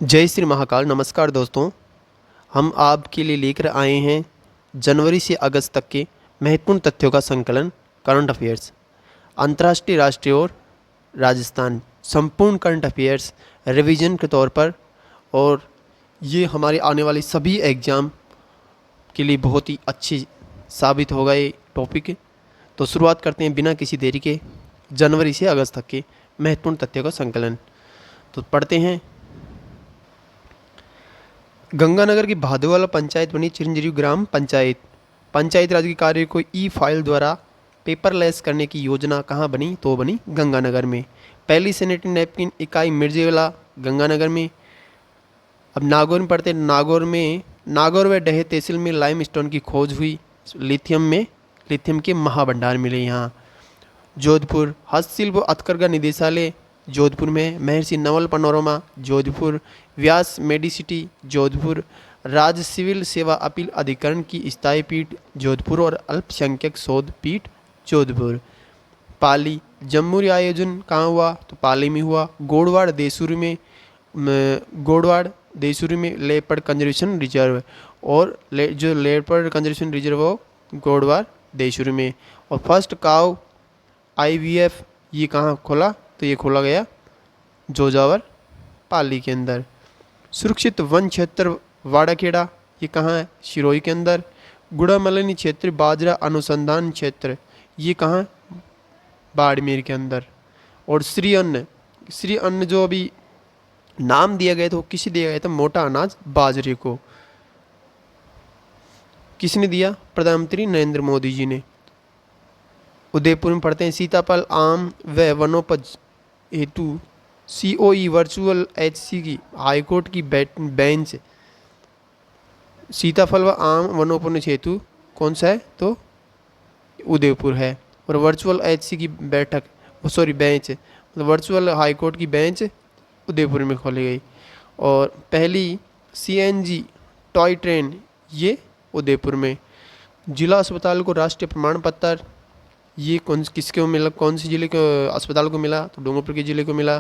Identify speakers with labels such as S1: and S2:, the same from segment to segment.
S1: जय श्री महाकाल। नमस्कार दोस्तों, हम आपके लिए लेकर आए हैं जनवरी से अगस्त तक के महत्वपूर्ण तथ्यों का संकलन, करंट अफेयर्स, अंतर्राष्ट्रीय, राष्ट्रीय और राजस्थान, संपूर्ण करंट अफेयर्स रिवीजन के तौर पर। और ये हमारे आने वाले सभी एग्ज़ाम के लिए बहुत ही अच्छी साबित होगा ये टॉपिक। तो शुरुआत करते हैं बिना किसी देरी के जनवरी से अगस्त तक के महत्वपूर्ण तथ्यों का संकलन। तो पढ़ते हैं। गंगानगर की भादुवाला पंचायत बनी चिरंजीवी ग्राम पंचायत। पंचायत राज के कार्य को ई फाइल द्वारा पेपरलेस करने की योजना कहाँ बनी? तो बनी गंगानगर में। पहली सैनिटरी नैपकिन इकाई मिर्जेवाला, गंगानगर में। अब नागौर में पढ़ते हैं। नागौर व डहे तहसील में लाइमस्टोन की खोज हुई। लिथियम के महाभंडार मिले यहाँ। जोधपुर हस्तशिल्प व हथकरघा निदेशालय जोधपुर में। महर्षि नवल पनोरमा जोधपुर। व्यास मेडिसिटी जोधपुर। राज्य सिविल सेवा अपील अधिकरण की स्थायी पीठ जोधपुर और अल्पसंख्यक शोध पीठ जोधपुर। पाली जम्मूरी आयोजन कहाँ हुआ? तो पाली में हुआ। गोड़वाड़ देसूरी में लेपर्ड कंजर्वेशन रिजर्व, और जो लेपर्ड कंजर्वेशन रिजर्व वो गोड़वाड़ देसूरी में। और फर्स्ट काव IVF ये कहाँ खोला? तो ये खोला गया जोजावर पाली के अंदर। सुरक्षित वन क्षेत्र वाड़ाखेड़ा ये कहाँ है? सिरोही के अंदर। गुड़ामलनी क्षेत्र बाजरा अनुसंधान क्षेत्र ये कहाँ? बाड़मेर के अंदर। और श्री अन्न जो अभी नाम दिया गया था वो किसे दिया गया था? मोटा अनाज बाजरे को। किसने दिया? प्रधानमंत्री नरेंद्र मोदी जी ने। उदयपुर में पढ़ते हैं। सीताफल आम व वनोपज हेतु COE वर्चुअल HC की हाईकोर्ट की बेंच। सीताफल व आम वनोपज हेतु कौन सा है? तो उदयपुर है। और वर्चुअल HC की बेंच, मतलब वर्चुअल हाईकोर्ट की बेंच उदयपुर में खोली गई। और पहली CNG टॉय ट्रेन ये उदयपुर में। जिला अस्पताल को राष्ट्रीय प्रमाण पत्र ये किसके को मिला? कौन सी जिले के अस्पताल को मिला? तो डूंगरपुर के जिले को मिला।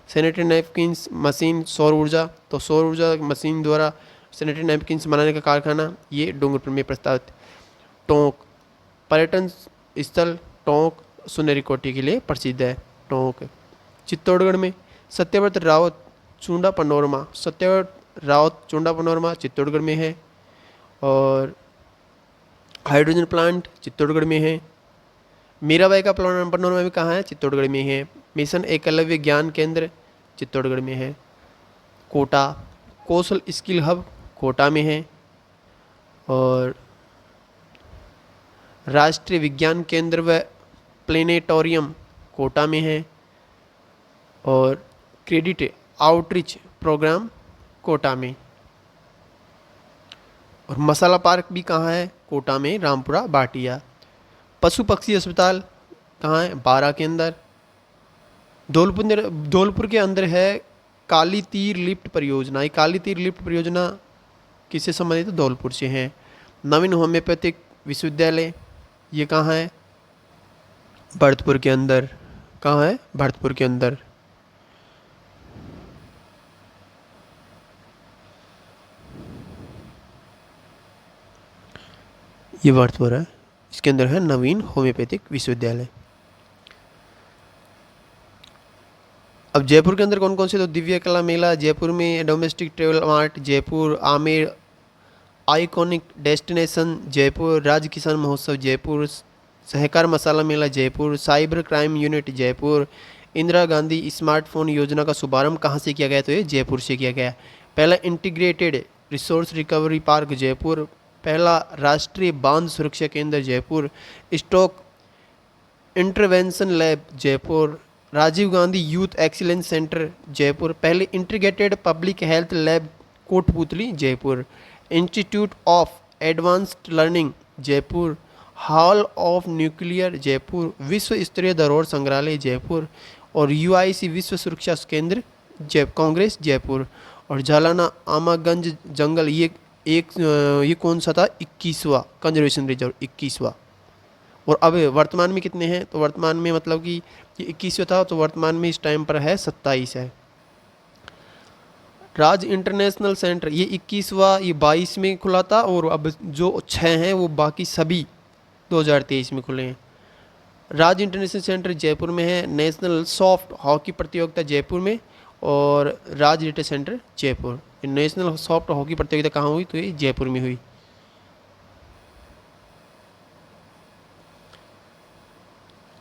S1: सैनिटरी नैपकिन्स मशीन सौर ऊर्जा, तो सौर ऊर्जा मशीन द्वारा सैनिटरी नैपकिन्स बनाने का कारखाना ये डूंगरपुर में प्रस्तावित। टोंक पर्यटन स्थल टोंक सुनहरी कोटी के लिए प्रसिद्ध है। टोंक चित्तौड़गढ़ में। सत्यव्रत रावत चूंडा पनोरमा चित्तौड़गढ़ में है। और हाइड्रोजन प्लांट चित्तौड़गढ़ में है। मीराबाई का पनोरमा में कहाँ है? चित्तौड़गढ़ में है। मिशन एकलव्य ज्ञान केंद्र चित्तौड़गढ़ में है। कोटा कौशल स्किल हब कोटा में है। और राष्ट्रीय विज्ञान केंद्र व प्लेनेटोरियम कोटा में है। और क्रेडिट आउटरीच प्रोग्राम कोटा में। और मसाला पार्क भी कहाँ है? कोटा में, रामपुरा बाटिया। पशु पक्षी अस्पताल कहाँ है? बारा के अंदर। धौलपुर के अंदर है काली तीर लिफ्ट परियोजना। ये काली तीर लिफ्ट परियोजना किससे संबंधित है? धौलपुर से है। नवीन होम्योपैथिक विश्वविद्यालय ये कहाँ है? भरतपुर के अंदर। कहाँ है? भरतपुर के अंदर। ये भरतपुर है, इसके अंदर है नवीन होम्योपैथिक विश्वविद्यालय। अब जयपुर के अंदर कौन कौन से? तो दिव्य कला मेला जयपुर में। Domestic travel mart Jaipur. Amer iconic destination Jaipur. राज्य किसान महोत्सव जयपुर। सहकार मसाला मेला Jaipur. Cyber crime unit Jaipur. Indira Gandhi smartphone योजना का शुभारंभ कहाँ से किया गया? तो ये जयपुर से किया गया। पहला integrated resource recovery park Jaipur. पहला राष्ट्रीय बांध सुरक्षा केंद्र Jaipur. Stroke intervention lab Jaipur. Rajiv Gandhi youth excellence centre Jaipur. पहले integrated public health lab Kotputli Jaipur. Institute of advanced learning Jaipur. Hall of nuclear Jaipur. विश्व स्तरीय धरोहर संग्रहालय जयपुर। और UIC विश्व सुरक्षा केंद्र कांग्रेस जयपुर। और झालाना आमागंज जंगल ये कौन सा था? 21वां कंजर्वेशन रिजर्व, 21वां। और अब वर्तमान में कितने हैं? तो वर्तमान में मतलब कि ये 21वां था, तो वर्तमान में इस टाइम पर है 27 है। राज इंटरनेशनल सेंटर ये 21वां, ये 22 में खुला था, और अब जो 6 हैं वो बाकी सभी 2023 में खुले हैं। राज इंटरनेशनल सेंटर जयपुर में है, नेशनल सॉफ्ट हॉकी प्रतियोगिता जयपुर में, और Raj data centre Jaipur. National soft hockey प्रतियोगिता कहाँ हुई, तो ये जयपुर में हुई।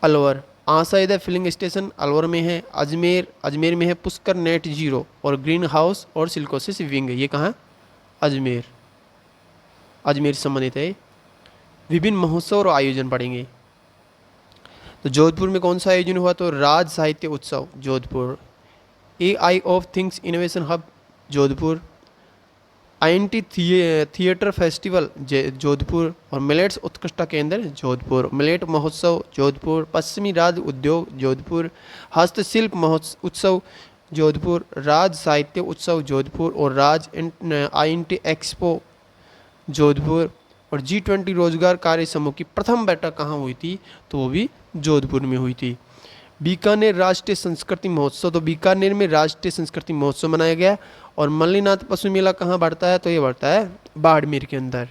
S1: अलवर आशाइदा फिलिंग स्टेशन अलवर में है। अजमेर में है पुष्कर नेट जीरो और ग्रीन हाउस और सिल्कोसिस विंग, ये कहाँ, अजमेर से संबंधित है। विभिन्न महोत्सव और आयोजन पढ़ेंगे। तो जोधपुर में कौन सा आयोजन हुआ, तो राज साहित्य उत्सव Jodhpur. AI of things innovation hub Jodhpur. INT theatre festival Jodhpur, और मिलेट्स उत्कृष्टता केंद्र जोधपुर। मिलेट महोत्सव जोधपुर। पश्चिमी राज्य उद्योग जोधपुर। हस्तशिल्प महोत्सव उत्सव जोधपुर। राज साहित्य उत्सव जोधपुर, और राज INT एक्सपो जोधपुर। और G20 रोजगार कार्य समूह की प्रथम बैठक कहाँ हुई थी, तो वो भी जोधपुर में हुई थी। बीकानेर राष्ट्रीय संस्कृति महोत्सव, तो बीकानेर में राष्ट्रीय संस्कृति महोत्सव मनाया गया। और मल्लीनाथ पशु मेला कहाँ बढ़ता है, तो ये बढ़ता है बाड़मेर के अंदर।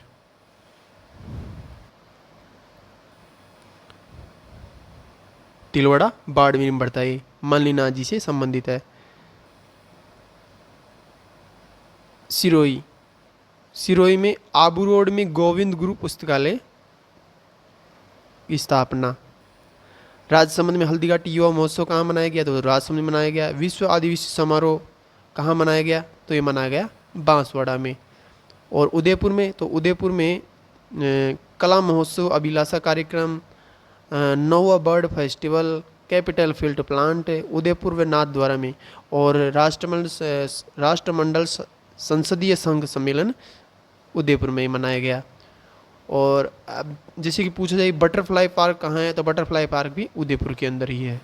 S1: तिलवाड़ा बाड़मेर में बढ़ता है, मल्लीनाथ जी से संबंधित है। सिरोही में आबू रोड में गोविंद गुरु पुस्तकालय की स्थापना। राजसमंद में हल्दीघाटी युवा महोत्सव कहाँ मनाया गया, तो राजसमंद में मनाया गया। विश्व आदिवासी समारोह कहाँ मनाया गया, तो ये मनाया गया बांसवाड़ा में। और उदयपुर में, तो उदयपुर में कला महोत्सव, अभिलाषा कार्यक्रम, नौवा bird festival, capital field plant Udaipur व नाथद्वारा में। और राष्ट्रमंडल संसदीय संघ सम्मेलन उदयपुर में मनाया गया। और अब जैसे कि पूछा जाए बटरफ्लाई पार्क कहाँ है, तो बटरफ्लाई पार्क भी उदयपुर के अंदर ही है।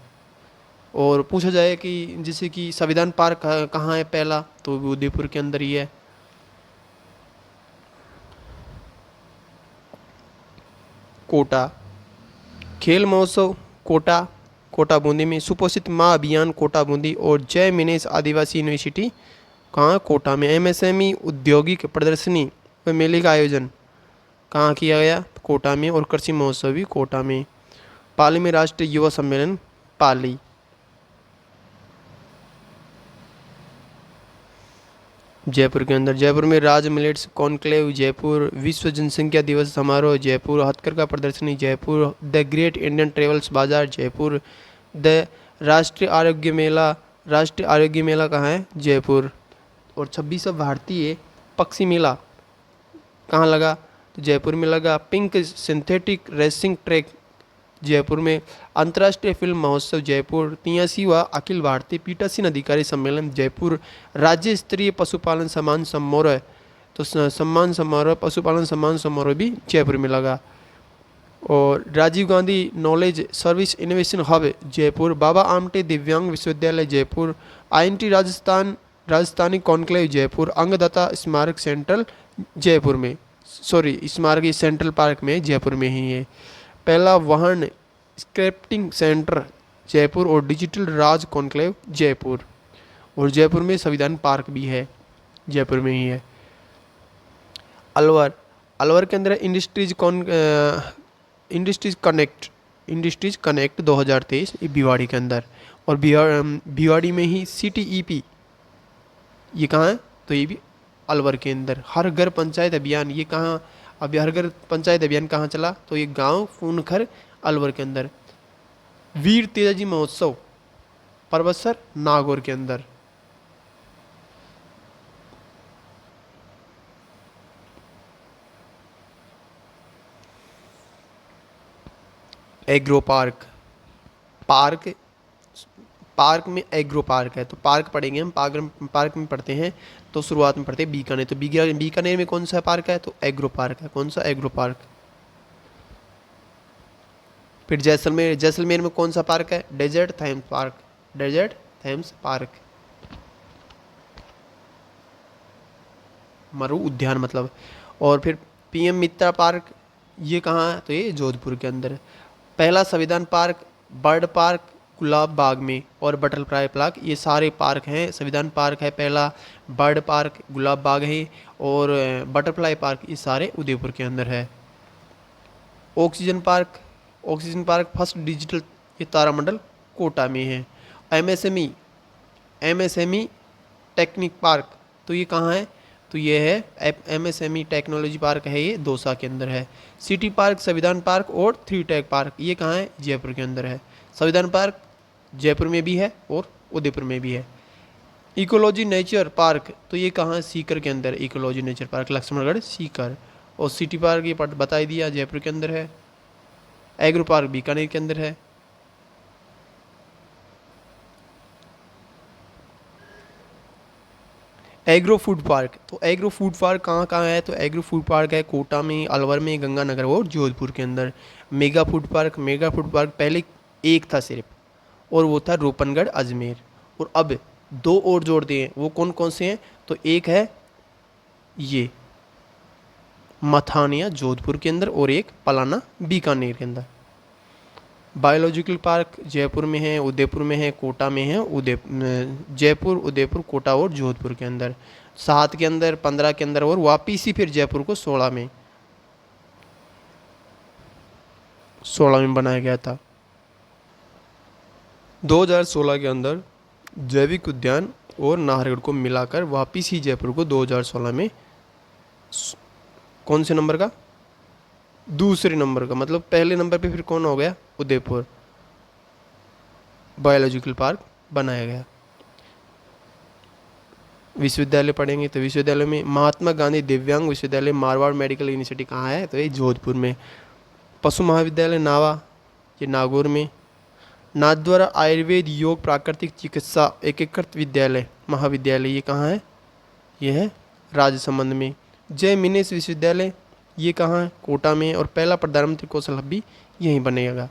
S1: और पूछा जाए कि जैसे कि संविधान पार्क कहाँ है पहला, तो भी उदयपुर के अंदर ही है। कोटा खेल महोत्सव कोटा बूंदी में। सुपोषित माँ अभियान कोटा बूंदी। और जय मिनेश आदिवासी यूनिवर्सिटी कहाँ, कोटा में। MSME औद्योगिक प्रदर्शनी व मेले का आयोजन कहाँ किया गया, कोटा में। और कृषि महोत्सव भी कोटा में। पाली में राष्ट्रीय युवा सम्मेलन पाली। जयपुर के अंदर, जयपुर में राज मिलेट्स कॉन्क्लेव जयपुर। विश्व जनसंख्या दिवस समारोह जयपुर। हथकरघा प्रदर्शनी Jaipur. The great Indian travels बाजार जयपुर। द राष्ट्रीय आरोग्य मेला कहाँ है, जयपुर। और 26वां भारतीय पक्षी मेला कहाँ लगा, तो जयपुर में लगा। Pink synthetic racing track Jaipur में। अंतर्राष्ट्रीय फिल्म महोत्सव जयपुर। 83वां अखिल भारतीय पीठासीन अधिकारी सम्मेलन जयपुर। राज्य स्तरीय पशुपालन सम्मान समारोह, तो पशुपालन सम्मान समारोह भी जयपुर में लगा। और Rajiv Gandhi knowledge service innovation hub Jaipur. Baba Amte दिव्यांग विश्वविद्यालय जयपुर। INT Rajasthani conclave Jaipur. अंगदाता स्मारक सेंट्रल जयपुर में, स्मारक सेंट्रल पार्क में जयपुर में ही है। पहला वाहन स्क्रैपिंग सेंटर जयपुर। और डिजिटल राज कॉन्क्लेव जयपुर। और जयपुर में संविधान पार्क भी है, जयपुर में ही है। अलवर के अंदर इंडस्ट्रीज कनेक्ट 2023 भिवाड़ी के अंदर। और भिवाड़ी में ही CTEP, ये कहाँ है, तो ये भी अलवर के अंदर। हर घर पंचायत अभियान, ये कहाँ, अभी हर घर पंचायत अभियान कहाँ चला, तो ये गांव फूनखर अलवर के अंदर। वीर तेजाजी महोत्सव परबतसर नागौर के अंदर। एग्रो पार्क में एग्रो पार्क है, तो पार्क पढ़ेंगे हम। पार्क में पढ़ते हैं, तो शुरुआत में पढ़ते हैं बीकानेर। तो बीकानेर में कौन सा पार्क है, तो एग्रो पार्क है। कौन सा, एग्रो पार्क। फिर जैसलमेर में कौन सा पार्क है, डेजर्ट थेम्स पार्क। मरु उद्यान मतलब। और फिर PM मित्रा पार्क, ये कहाँ है, तो ये जोधपुर के अंदर है। पहला संविधान park, bird park Gulab Bagh में और बटरफ्लाई पार्क, ये सारे पार्क हैं। संविधान पार्क है पहला, बर्ड पार्क गुलाब बाग है, और बटरफ्लाई पार्क ये सारे उदयपुर के अंदर है। Oxygen park, oxygen park first digital, ये तारामंडल कोटा में है। एमएसएमई, एमएसएमई टेक्निक पार्क, तो ये कहाँ है, तो ये है एमएसएमई टेक्नोलॉजी पार्क है, ये दौसा के अंदर है। सिटी पार्क, संविधान पार्क और थ्री टेक पार्क, ये कहाँ है, जयपुर के अंदर है। संविधान पार्क जयपुर में भी है और उदयपुर में भी है। इकोलॉजी नेचर पार्क, तो ये कहाँ है, सीकर के अंदर ecology nature park, Lakshmangarh Sikar. और सिटी पार्क ये बता ही दिया, जयपुर के अंदर है। एग्रो पार्क बीकानेर के अंदर है। एग्रो फूड पार्क, तो एग्रो फूड पार्क कहाँ कहाँ है, तो एग्रो फूड पार्क है कोटा में, अलवर में, गंगानगर और जोधपुर के अंदर। Mega food park, mega food park पहले एक था सिर्फ, और वो था रूपनगढ़ अजमेर, और अब दो और जोड़ दिए हैं। वो कौन कौन से हैं, तो एक है ये मथानिया जोधपुर के अंदर, और एक पलाना बीकानेर के अंदर। बायोलॉजिकल पार्क जयपुर में है, उदयपुर में है, कोटा में है, जयपुर, उदयपुर, कोटा और जोधपुर के अंदर। 7 के अंदर, 15 के अंदर, और वापिस ही फिर जयपुर को 16 में बनाया गया था। 2016 के अंदर जैविक उद्यान और नाहरगढ़ को मिलाकर वापिस ही जयपुर को 2016 में कौन से नंबर का, दूसरे नंबर का, मतलब पहले नंबर पे फिर कौन हो गया, उदयपुर, बायोलॉजिकल पार्क बनाया गया। विश्वविद्यालय पढ़ेंगे तो विश्वविद्यालय में महात्मा गांधी दिव्यांग विश्वविद्यालय मारवाड़ मेडिकल यूनिवर्सिटी कहाँ है, तो ये जोधपुर में। पशु महाविद्यालय नावा, ये नागौर में। नाथद्वारा आयुर्वेद योग प्राकृतिक चिकित्सा एकीकृत विद्यालय महाविद्यालय, ये कहाँ है, ये है राजसमंद में। जय मिनेश विश्वविद्यालय, ये कहाँ है, कोटा में। और पहला प्रधानमंत्री कौशल हब भी यहीं बनेगा।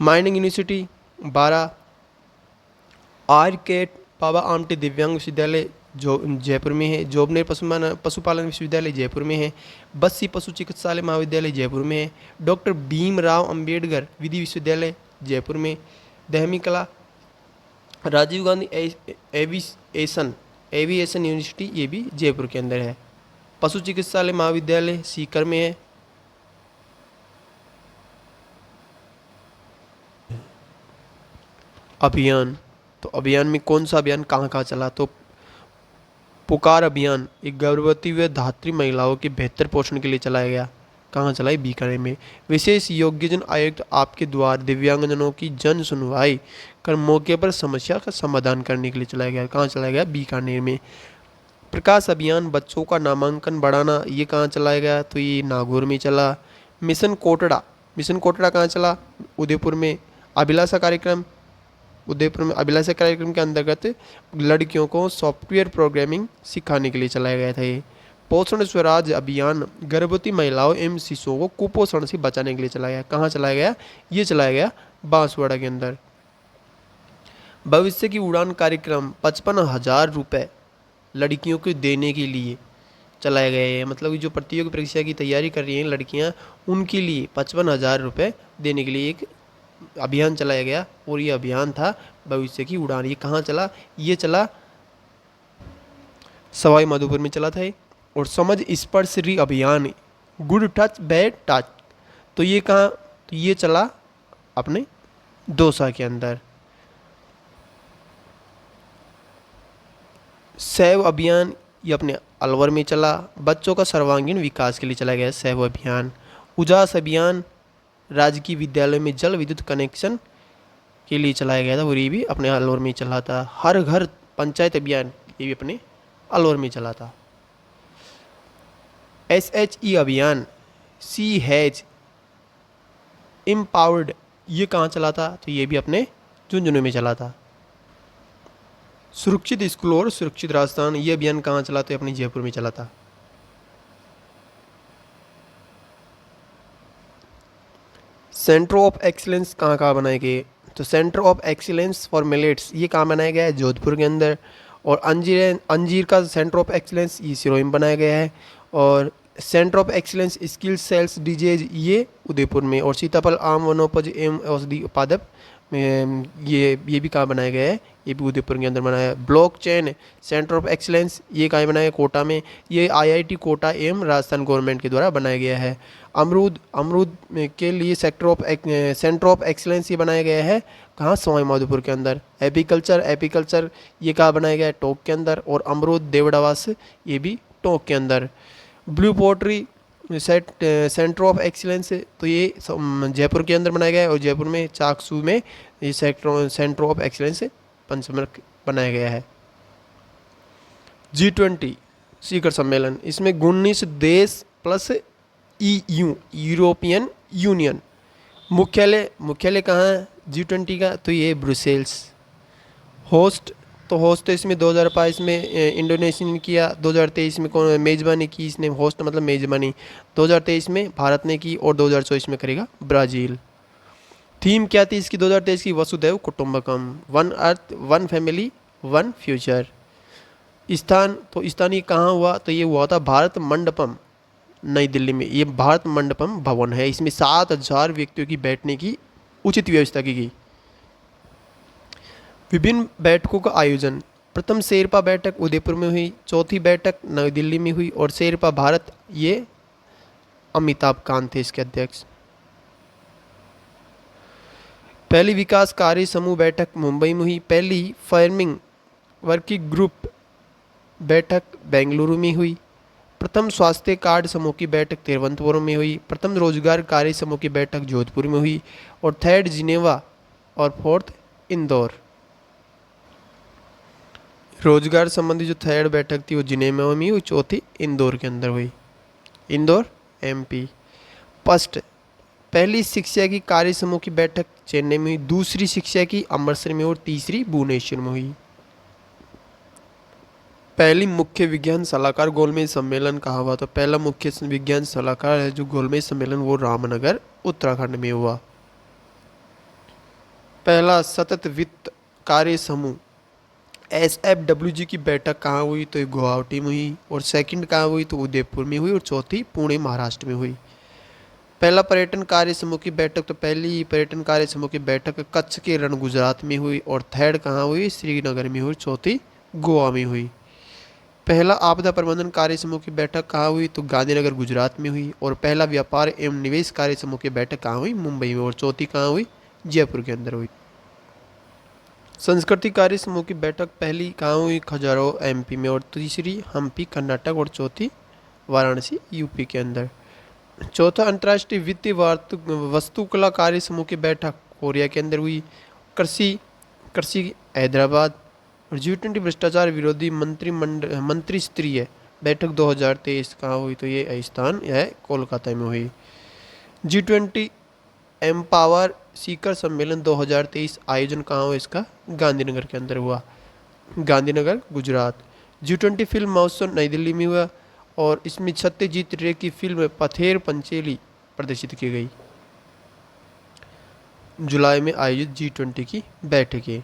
S1: Mining university 12। आर्केट बाबा आमटे दिव्यांग विश्वविद्यालय जो जयपुर में है। जोबनेर पशुपालन विश्वविद्यालय जयपुर में है। बस्सी पशु चिकित्सालय महाविद्यालय जयपुर में है। डॉक्टर भीमराव अंबेडकर विधि विश्वविद्यालय जयपुर में। दहमी कला राजीव गांधी एविएशन यूनिवर्सिटी, ये भी जयपुर के अंदर है। पशु चिकित्सालय महाविद्यालय सीकर में है। अभियान, तो अभियान में कौन सा अभियान कहाँ कहाँ चला, तो पुकार अभियान एक गर्भवती व धात्री महिलाओं के बेहतर पोषण के लिए चलाया गया। कहाँ चला है, बीकानेर में। विशेष योग्यजन आयुक्त आपके द्वार दिव्यांगजनों की जन सुनवाई कर मौके पर समस्या का समाधान करने के लिए चलाया गया। कहाँ चलाया गया, बीकानेर में। प्रकाश अभियान बच्चों का नामांकन बढ़ाना, ये कहाँ चलाया गया, तो ये नागौर में चला। मिशन कोटड़ा, मिशन कोटड़ा कहाँ चला, उदयपुर में। अभिलाषा कार्यक्रम उदयपुर में, अभिलाषा कार्यक्रम के अंतर्गत लड़कियों को सॉफ्टवेयर प्रोग्रामिंग सिखाने के लिए चलाया गया था ये। पोषण स्वराज अभियान गर्भवती महिलाओं एवं शिशुओं को कुपोषण से बचाने के लिए चलाया गया। कहाँ चलाया गया, ये चलाया गया बांसवाड़ा के अंदर। भविष्य की उड़ान कार्यक्रम 55,000 रुपये लड़कियों को देने के लिए चलाया गया है। मतलब कि जो प्रतियोगी परीक्षा की तैयारी कर रही हैं लड़कियां, उनके लिए 55,000 रुपये देने के लिए एक अभियान चलाया गया, और ये अभियान था भविष्य की उड़ान। ये कहाँ चला, ये चला सवाई माधोपुर में चला था ये। और समझ स्पर्श री अभियान गुड टच बैड टच, तो ये कहाँ, तो ये चला अपने दौसा के अंदर। सैव अभियान ये अपने अलवर में चला। बच्चों का सर्वांगीण विकास के लिए चलाया गया सैव अभियान। उजास अभियान राजकीय विद्यालय में जल विद्युत कनेक्शन के लिए चलाया गया था, और ये भी अपने अलवर में चला था। हर घर पंचायत अभियान ये भी अपने अलवर में चला था। SHE अभियान CH एम्पावर्ड ये कहाँ चला था, तो ये भी अपने झुंझुनू में चला था। सुरक्षित स्कूल और सुरक्षित राजस्थान ये अभियान कहाँ चला, तो अपने जयपुर में चला था। सेंटर ऑफ एक्सीलेंस कहाँ कहाँ बनाए गए, तो centre of excellence for millets ये कहाँ बनाया गया है, जोधपुर के अंदर। और अंजीर का सेंटर ऑफ एक्सीलेंस ये सिरोही में बनाया गया है। और centre of excellence sickle cells disease ये उदयपुर में। और सीताफल आम वनोपज एवं औषधि उत्पादक ये भी कहाँ बनाया गया है, ये भी उदयपुर के अंदर बनाया है। ब्लॉकचेन सेंटर ऑफ एक्सीलेंस, ये कहाँ बनाया है, कोटा में। ये आईआईटी कोटा एवं राजस्थान गवर्नमेंट के द्वारा बनाया गया है। अमरूद, अमरूद के लिए सेंटर ऑफ एक्सीलेंस ये बनाया गया है कहाँ, सवाई माधोपुर के अंदर। एपीकल्चर, एपीकल्चर ये कहाँ बनाया गया है, टोंक के अंदर। और अमरूद देवड़ावास ये भी टोंक के अंदर। Blue pottery centre of excellence, तो ये जयपुर के अंदर बनाया गया है। और जयपुर में चाकसू में ये सेंटर ऑफ एक्सीलेंस पंचमर्क बनाया गया है। G20 शिखर सम्मेलन, इसमें 19 देश प्लस EU यूरोपियन यूनियन। मुख्यालय कहाँ है G20 का, तो ये ब्रुसेल्स। होस्ट, तो होस्ट इसमें 2022 में इंडोनेशिया ने किया। 2023 में कौन मेज़बानी की, इसने होस्ट मतलब मेज़बानी 2023 में भारत ने की। और 2024 में करेगा ब्राज़ील। थीम क्या थी इसकी 2023 की, वसुधैव कुटुंबकम, one earth one family one future. स्थान, तो स्थान ये कहाँ हुआ, तो ये हुआ था भारत मंडपम नई दिल्ली में। ये भारत मंडपम भवन है, इसमें 7,000 व्यक्तियों की बैठने की उचित व्यवस्था की गई। विभिन्न बैठकों का आयोजन, प्रथम शेरपा बैठक उदयपुर में हुई, चौथी बैठक नई दिल्ली में हुई। और शेरपा भारत, ये अमिताभ कांत थे इसके अध्यक्ष। पहली विकास कार्य समूह बैठक मुंबई में हुई। पहली फार्मिंग वर्किंग ग्रुप बैठक बेंगलुरु में हुई। प्रथम स्वास्थ्य कार्ड समूह की बैठक तिरुवनंतपुरम में हुई। प्रथम रोजगार कार्य समूह की बैठक जोधपुर में हुई। और थर्ड जिनेवा और फोर्थ इंदौर। रोजगार संबंधी जो थर्ड बैठक थी वो जिनेवा में हुई, चौथी इंदौर के अंदर हुई, इंदौर MP। फर्स्ट, पहली शिक्षा की कार्य समूह की बैठक चेन्नई में हुई। दूसरी शिक्षा की अमृतसर में और तीसरी भुवनेश्वर में हुई। पहली मुख्य विज्ञान सलाहकार गोलमेज सम्मेलन कहाँ हुआ, तो पहला मुख्य विज्ञान सलाहकार है जो गोलमेज सम्मेलन वो रामनगर उत्तराखंड में हुआ। पहला सतत वित्त कार्य समूह SFWG की बैठक कहाँ हुई, तो ये गुवाहाटी में हुई। और सेकंड कहाँ हुई, तो उदयपुर में हुई। और चौथी पुणे महाराष्ट्र में हुई। पहला पर्यटन कार्य समूह की बैठक, तो पहली पर्यटन कार्य समूह की बैठक कच्छ के रण गुजरात में हुई। और थर्ड कहाँ हुई, श्रीनगर में हुई। चौथी गोवा में हुई। पहला आपदा प्रबंधन कार्य समूह की बैठक कहाँ हुई, तो गांधीनगर गुजरात में हुई। और पहला व्यापार एवं निवेश कार्य समूह की बैठक कहाँ हुई, मुंबई में। और चौथी कहाँ हुई, जयपुर के अंदर हुई। संस्कृति कार्य समूह की बैठक पहली कहाँ हुई, खजुराहो MP में। और तीसरी हम्पी कर्नाटक। और चौथी वाराणसी UP के अंदर। चौथा अंतर्राष्ट्रीय वित्तीय वस्तुकला कार्य समूह की बैठक कोरिया के अंदर हुई। कृषि हैदराबाद। और G20 भ्रष्टाचार विरोधी मंत्री स्तरीय बैठक 2023 कहाँ हुई, तो ये स्थान है कोलकाता में हुई। G20 एम्पावर शिखर सम्मेलन 2023 आयोजन कहाँ हुआ इसका, गांधीनगर के अंदर हुआ, गांधीनगर गुजरात। G20 फिल्म महोत्सव नई दिल्ली में हुआ। और इसमें सत्यजीत रे की फिल्म पथेर पंचेली प्रदर्शित की गई। जुलाई में आयोजित G20 की बैठकें।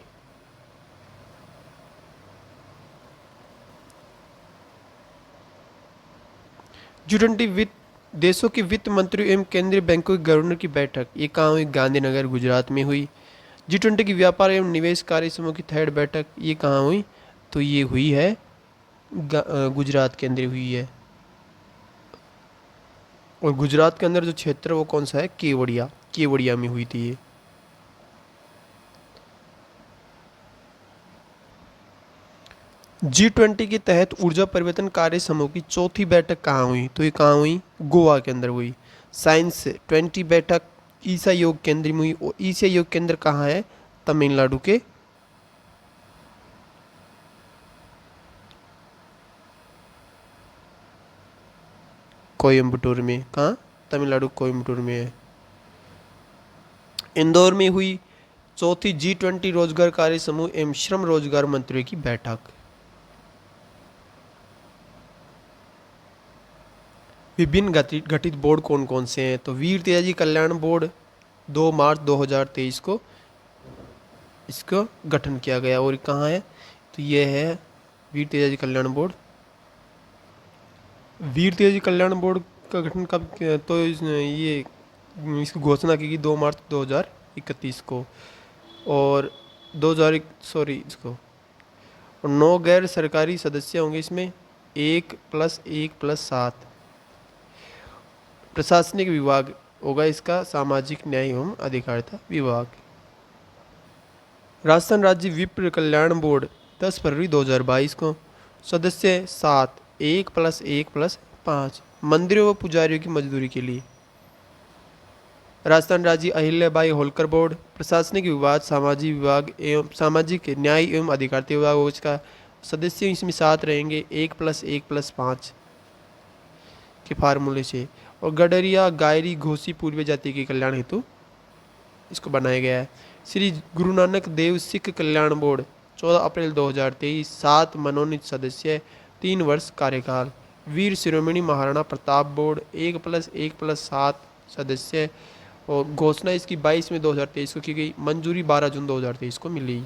S1: G20 वित्त देशों के वित्त मंत्रियों एवं केंद्रीय बैंकों के गवर्नर की बैठक, ये कहाँ हुई, गांधीनगर गुजरात में हुई। G20 की व्यापार एवं निवेश कार्य समूह की थर्ड बैठक, ये कहाँ हुई, तो ये हुई है गुजरात के अंदर हुई है। और गुजरात के अंदर जो क्षेत्र वो कौन सा है, केवड़िया में हुई थी ये। G20 के तहत ऊर्जा परिवर्तन कार्य समूह की चौथी बैठक कहाँ हुई, तो ये कहाँ हुई, गोवा के अंदर हुई। साइंस 20 बैठक ईसा योग केंद्र में हुई। और ईसा योग केंद्र कहाँ है, तमिलनाडु के कोयम्बटूर में। कहाँ, तमिलनाडु कोयम्बटूर में है। इंदौर में हुई चौथी G20 रोजगार कार्य समूह एवं श्रम रोजगार मंत्रियों की बैठक। विभिन्न गठित बोर्ड कौन कौन से हैं, तो वीर तेजाजी कल्याण बोर्ड 2 मार्च 2023 को इसका गठन किया गया। और कहाँ है, तो ये है वीर तेजाजी कल्याण बोर्ड। वीर तेजाजी कल्याण बोर्ड का गठन कब किया, तो ये इसकी घोषणा की गई 2 मार्च 2031 को। और 2000 सॉरी इसको, और 9 गैर सरकारी सदस्य होंगे इसमें, 1+1+7। प्रशासनिक विभाग होगा इसका सामाजिक न्याय एवं अधिकारिता विभाग। राजस्थान राज्य विप्र कल्याण बोर्ड 10 फरवरी 2022 को, सदस्य 7, 1+1+5, मंदिरों व पुजारियों की मजदूरी के लिए। राजस्थान राज्य अहिल्याबाई होलकर बोर्ड प्रशासनिक विभाग सामाजिक विभाग एवं सामाजिक न्याय एवं अधिकारिता विभाग होगा इसका, सदस्य इसमें 7 रहेंगे 1+1+5 के फार्मूले से। और गडरिया गायरी घोसी पूर्वी जाति के कल्याण हेतु इसको बनाया गया है। श्री गुरु नानक देव सिख कल्याण बोर्ड 14 अप्रैल 2023, 7 मनोनीत सदस्य, 3 वर्ष कार्यकाल। वीर शिरोमणि महाराणा प्रताप बोर्ड 1+1+7 सदस्य, और घोषणा इसकी 22 में 2023 को की गई, मंजूरी 12 जून 2023 को मिली।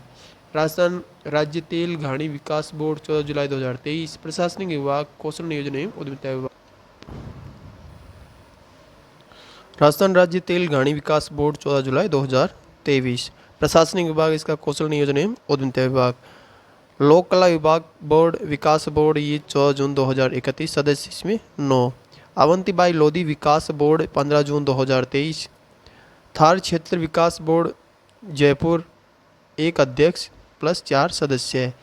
S1: राजस्थान राज्य तेल घानी विकास बोर्ड 14 जुलाई 2023, प्रशासनिक विभाग कौशल नियोजन एवं उद्यमिता विभाग। राजस्थान राज्य तेल घानी विकास बोर्ड 14 जुलाई 2023, प्रशासनिक विभाग इसका कौशल नियोजन एवं उद्यमिता विभाग। लोक कला विभाग बोर्ड विकास बोर्ड ये 14 जून 2031, सदस्य इसमें 9। अवंतीबाई लोधी विकास बोर्ड 15 जून 2023। थार क्षेत्र विकास बोर्ड जयपुर 1 अध्यक्ष +4 सदस्य है,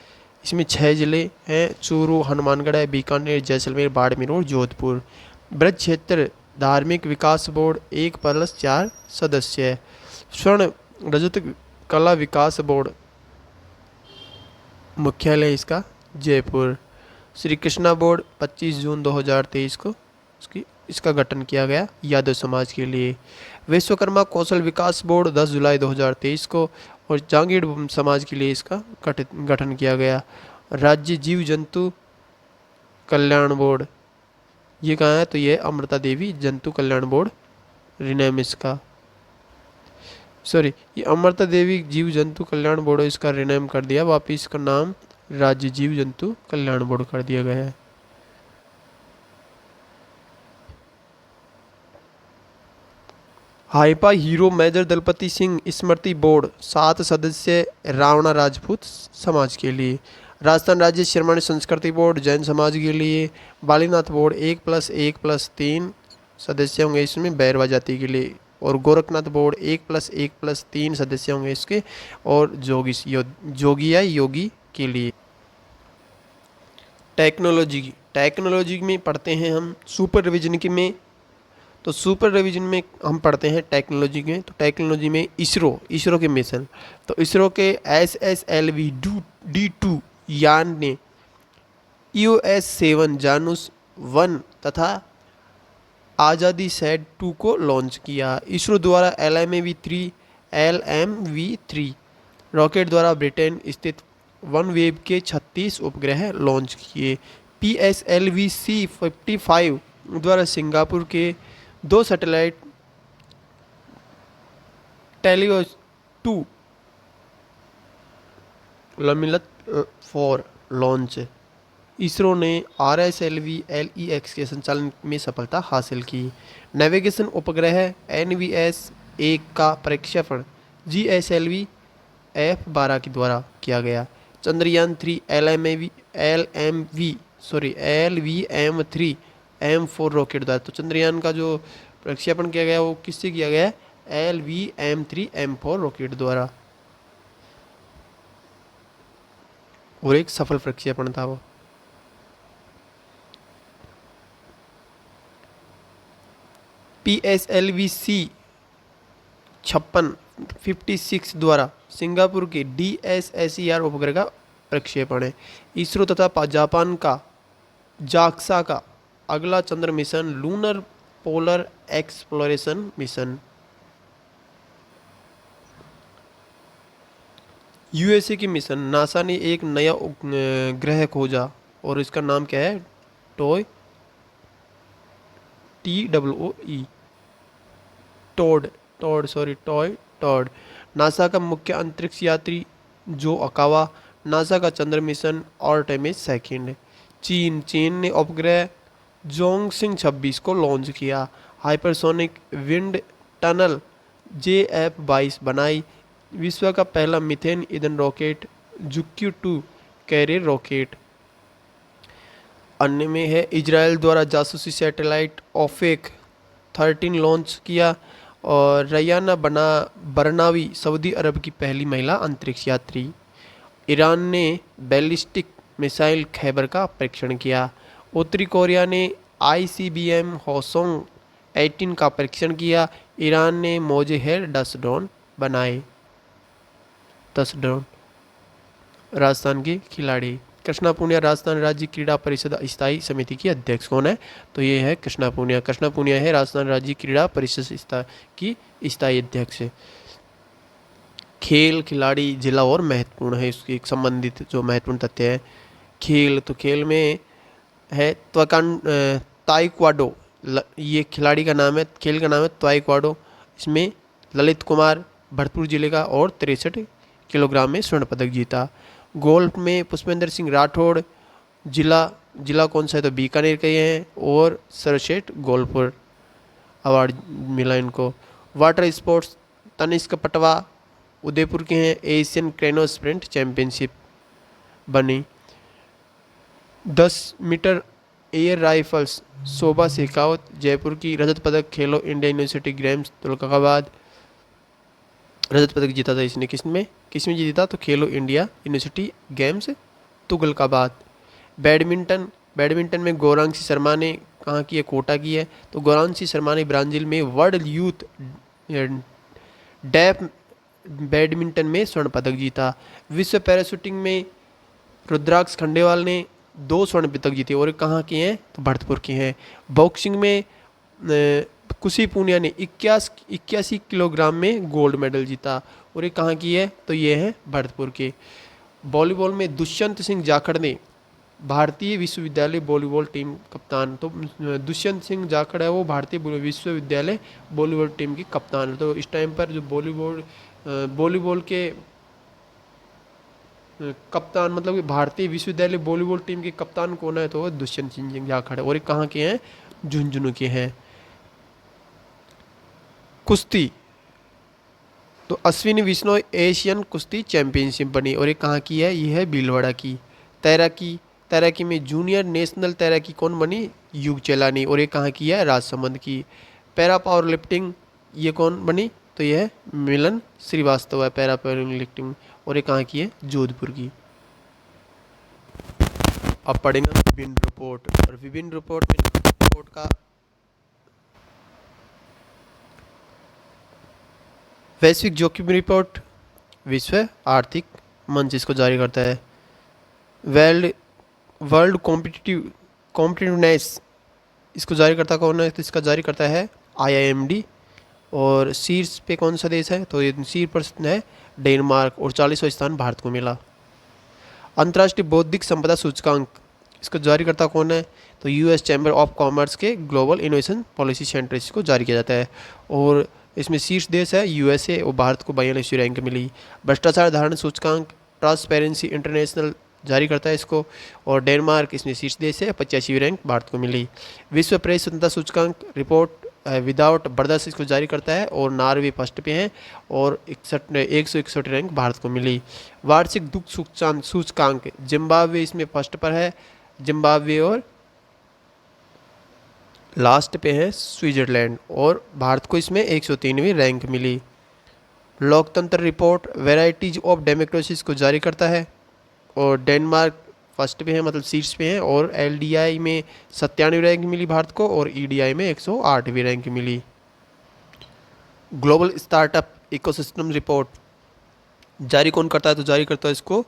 S1: इसमें 6 जिले हैं, चूरू, हनुमानगढ़ है, बीकानेर, जैसलमेर, बाड़मेर और जोधपुर। ब्रज क्षेत्र धार्मिक विकास बोर्ड 1+4 सदस्य है। स्वर्ण रजत कला विकास बोर्ड मुख्यालय इसका जयपुर। श्री कृष्णा बोर्ड 25 जून 2023 को इसका गठन किया गया यादव समाज के लिए। विश्वकर्मा कौशल विकास बोर्ड 10 जुलाई 2023 को, और जांगीड़ समाज के लिए इसका गठन किया गया। राज्य जीव जंतु कल्याण बोर्ड ये कहाँ है, तो ये अमृता देवी जंतु कल्याण बोर्ड रिनेम इसका, सॉरी ये अमृता देवी जीव जंतु कल्याण बोर्ड इसका रिनेम कर दिया, वापिस इसका नाम राज्य जीव जंतु कल्याण बोर्ड कर दिया गया है। हाइपा हीरो मेजर दलपति सिंह स्मृति बोर्ड 7 सदस्य रावणा राजपूत समाज के लिए। राजस्थान राज्य श्रमण संस्कृति बोर्ड जैन समाज के लिए। बालीनाथ बोर्ड 1+1+3 सदस्य होंगे इसमें बैरवा जाति के लिए। और गोरखनाथ बोर्ड 1+1+3 सदस्य होंगे इसके, और जोगिया योगी के लिए। टेक्नोलॉजी में पढ़ते हैं हम सुपर रिविजन की में, तो सुपर रिविजन में हम पढ़ते हैं टेक्नोलॉजी में, तो टेक्नोलॉजी में इसरो के मिशन, तो इसरो के SSLV D2 यान ने EOS-7 जानुस 1 तथा आज़ादी सैट 2 को लॉन्च किया। इसरो द्वारा LMV3 रॉकेट द्वारा ब्रिटेन स्थित OneWeb के 36 उपग्रह लॉन्च किए। PSLV-C55 द्वारा सिंगापुर के 2 सैटेलाइट टेलियोस 2 लमिलत 4 लॉन्च। इसरो ने RSLV LEX के संचालन में सफलता हासिल की। नेविगेशन उपग्रह NVS-1 का प्रक्षेपण GSLV F12 के द्वारा किया गया। चंद्रयान 3 LVM-3 M4 रॉकेट द्वारा, तो चंद्रयान का जो प्रक्षेपण किया गया वो किससे किया गया है, LVM-3 M4 रॉकेट द्वारा, और एक सफल प्रक्षेपण था वो। PSLV-C56 द्वारा सिंगापुर के DSSER उपग्रह का प्रक्षेपण है। इसरो तथा जापान का जाक्सा का अगला चंद्र mission lunar polar exploration mission. USA की मिशन नासा ने एक नया ग्रह खोजा, और इसका नाम क्या है, टॉय टॉड। नासा का मुख्य अंतरिक्ष यात्री जो अकावा। नासा का चंद्र मिशन आर्टेमिस 2। चीन ने उपग्रह जोंगसिंग 26 को लॉन्च किया। हाइपरसोनिक विंड टनल JF-22 बनाई। विश्व का पहला मीथेन ईंधन रॉकेट जुक्यू 2 कैरियर रॉकेट। अन्य में है इजराइल द्वारा जासूसी सैटेलाइट ओफेक 13 लॉन्च किया। और रयाना बना बरनावी सऊदी अरब की पहली महिला अंतरिक्ष यात्री। ईरान ने बैलिस्टिक मिसाइल खैबर का परीक्षण किया। उत्तरी कोरिया ने ICBM होसोंग 18 का परीक्षण किया। ईरान ने मोजेहेर 10 ड्रोन बनाए। 10 ड्रोन। राजस्थान के खिलाड़ी कृष्णा पूनिया राजस्थान राज्य क्रीड़ा परिषद स्थायी समिति की अध्यक्ष कौन है? तो ये है कृष्णा पूनिया। कृष्णा पूनिया है राजस्थान राज्य क्रीड़ा परिषद की स्थायी अध्यक्ष। खेल खिलाड़ी जिला और महत्वपूर्ण है, इसकी एक संबंधित जो महत्वपूर्ण तथ्य है। खेल, तो खेल में है ताइक्वाडो, ये खिलाड़ी का नाम है, खेल का नाम है ताइक्वाडो। इसमें ललित कुमार भरतपुर जिले का और 63 किलोग्राम में स्वर्ण पदक जीता। गोल्फ में पुष्पेंद्र सिंह राठौड़, जिला कौन सा है? तो बीकानेर के हैं और सर्वश्रेष्ठ गोल्फर अवार्ड मिला इनको। वाटर स्पोर्ट्स तनिष्क पटवा उदयपुर के हैं, एशियन क्रेनो स्प्रिंट चैंपियनशिप बनी। 10 metre air rifles Shobha Shekhawat Jaipur की रजत पदक Khelo India university games Tughlakabad. रजत पदक जीता था इसने, किसमें जीता? तो Khelo India university games Tughlakabad. Badminton में गौरांशी शर्मा ने कहाँ की है? कोटा की है। तो गौरांशी शर्मा ने ब्राजील में वर्ल्ड यूथ डेफ बैडमिंटन में स्वर्ण पदक जीता। विश्व पैराशूटिंग में रुद्राक्ष खंडेवाल ने 2 स्वर्ण पदक जीते और कहाँ के हैं? तो भरतपुर के हैं। बॉक्सिंग में कुशी पूनिया ने 81 किलोग्राम में गोल्ड मेडल जीता और ये कहाँ की है? तो ये है भरतपुर के। वॉलीबॉल में दुष्यंत सिंह जाखड़ ने भारतीय विश्वविद्यालय वॉलीबॉल टीम कप्तान, तो दुष्यंत सिंह जाखड़ है वो भारतीय विश्वविद्यालय वॉलीबॉल टीम की कप्तान है। तो इस टाइम पर जो वॉलीबॉल के कप्तान, मतलब कि भारतीय विश्वविद्यालय वॉलीबॉल टीम के कप्तान कौन है? तो दुष्यंत सिंह जाखड़ है और ये कहाँ के हैं? झुंझुनू के हैं। कुश्ती, तो अश्विनी विश्नोई एशियन कुश्ती चैंपियनशिप बनी और ये कहाँ की है? ये है भीलवाड़ा की। तैराकी में जूनियर नेशनल तैराकी कौन बनी? युग चेलानी और ये कहाँ की है? राजसमंद की। पैरा पावर लिफ्टिंग ये कौन बनी? तो ये है मिलन श्रीवास्तव है पैरा पावर लिफ्टिंग और ये कहाँ की है? जोधपुर की। अब पढ़ेंगे विभिन्न रिपोर्ट, और विभिन्न रिपोर्ट में रिपोर्ट का वैश्विक जोखिम रिपोर्ट विश्व आर्थिक मंच इसको जारी करता है। वर्ल्ड कॉम्पिटिटिवनेस इसको जारी करता कौन है? तो इसका जारी करता है IIMD। और शीर्ष पे कौन सा देश है? तो ये शीर्ष पर है डेनमार्क और 40वां स्थान भारत को मिला। अंतर्राष्ट्रीय बौद्धिक संपदा सूचकांक इसको जारी करता कौन है? तो US चैम्बर ऑफ कॉमर्स के ग्लोबल इनोवेशन पॉलिसी सेंटर इसको जारी किया जाता है और इसमें शीर्ष देश है USA और भारत को 42वीं रैंक मिली। भ्रष्टाचार धारण सूचकांक ट्रांसपेरेंसी इंटरनेशनल जारी करता है इसको और डेनमार्क इसमें शीर्ष देश है, 85वीं रैंक भारत को मिली। विश्व प्रेस स्वतंत्रता सूचकांक रिपोर्ट विदाउट बर्दाश्त इसको जारी करता है और नॉर्वे फर्स्ट पे हैं और 161 रैंक भारत को मिली। वार्षिक दुख सूचकांक जिम्बाब्वे इसमें फर्स्ट पर है, जिम्बाब्वे और लास्ट पे है स्विट्जरलैंड और भारत को इसमें 103वीं रैंक मिली। लोकतंत्र रिपोर्ट वेराइटीज ऑफ डेमोक्रेसी को जारी करता है और डेनमार्क फर्स्ट पे है, मतलब शीर्ष पे है और LDI में 97वीं रैंक मिली भारत को और EDI में 108वीं रैंक मिली। ग्लोबल स्टार्टअप इकोसिस्टम रिपोर्ट जारी कौन करता है? तो जारी करता है इसको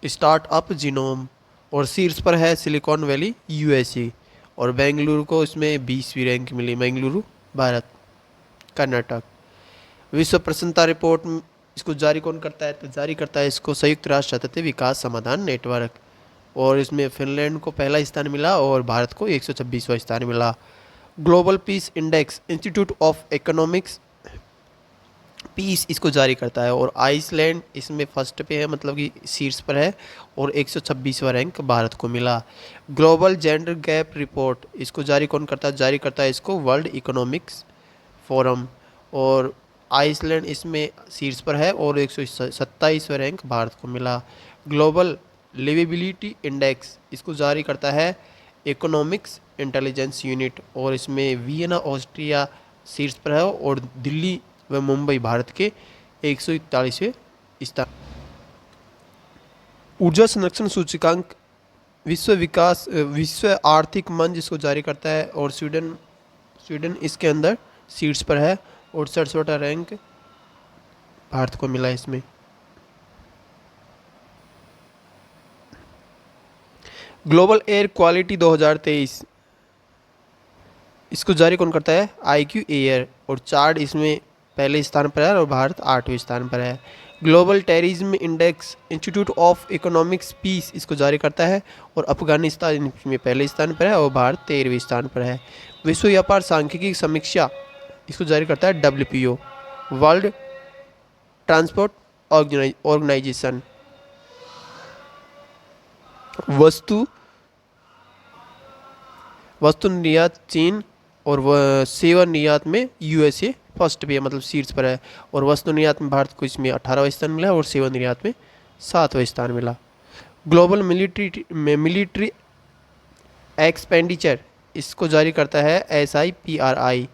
S1: स्टार्टअप जीनोम और शीर्ष पर है सिलिकॉन वैली USA और बेंगलुरु को इसमें 20वीं रैंक मिली, बेंगलुरु भारत कर्नाटक। विश्व प्रसन्नता रिपोर्ट इसको जारी कौन करता है? तो जारी करता है इसको संयुक्त राष्ट्र सतत विकास समाधान नेटवर्क और इसमें फिनलैंड को पहला स्थान मिला और भारत को 126वां स्थान मिला। Global peace index institute of economics peace इसको जारी करता है और आइसलैंड इसमें फर्स्ट पे है, मतलब कि शीर्ष पर है और 126वां रैंक भारत को मिला। ग्लोबल जेंडर गैप रिपोर्ट इसको जारी कौन करता है? जारी करता है इसको वर्ल्ड इकोनॉमिक्स फोरम और आइसलैंड इसमें शीर्ष पर है और 127वां रैंक भारत को मिला। ग्लोबल लिवेबिलिटी इंडेक्स इसको जारी करता है इकोनॉमिक्स इंटेलिजेंस यूनिट और इसमें वियना ऑस्ट्रिया शीर्ष पर है और दिल्ली व मुंबई भारत के 141वें स्थान। ऊर्जा संरक्षण सूचकांक विश्व आर्थिक मंच इसको जारी करता है और स्वीडन इसके अंदर शीर्ष पर है और 67वां रैंक भारत को मिला इसमें। ग्लोबल एयर क्वालिटी 2023 इसको जारी कौन करता है? IQ एयर और चार्ट इसमें पहले स्थान पर है और भारत 8वें स्थान पर है। Global terrorism index institute of economics peace इसको जारी करता है और अफगानिस्तान इसमें पहले स्थान पर है और भारत 13वें स्थान पर है। विश्व व्यापार सांख्यिकी समीक्षा इसको जारी करता है WPO वर्ल्ड ट्रांसपोर्ट ऑर्गेनाइजेशन। वस्तु निर्यात चीन और सेवा निर्यात में USA फर्स्ट पे है, मतलब शीर्ष पर है और वस्तु निर्यात में भारत को इसमें 18वां स्थान मिला और सेवा निर्यात में 7वां स्थान मिला। ग्लोबल मिलिट्री एक्सपेंडिचर इसको जारी करता है SIPRI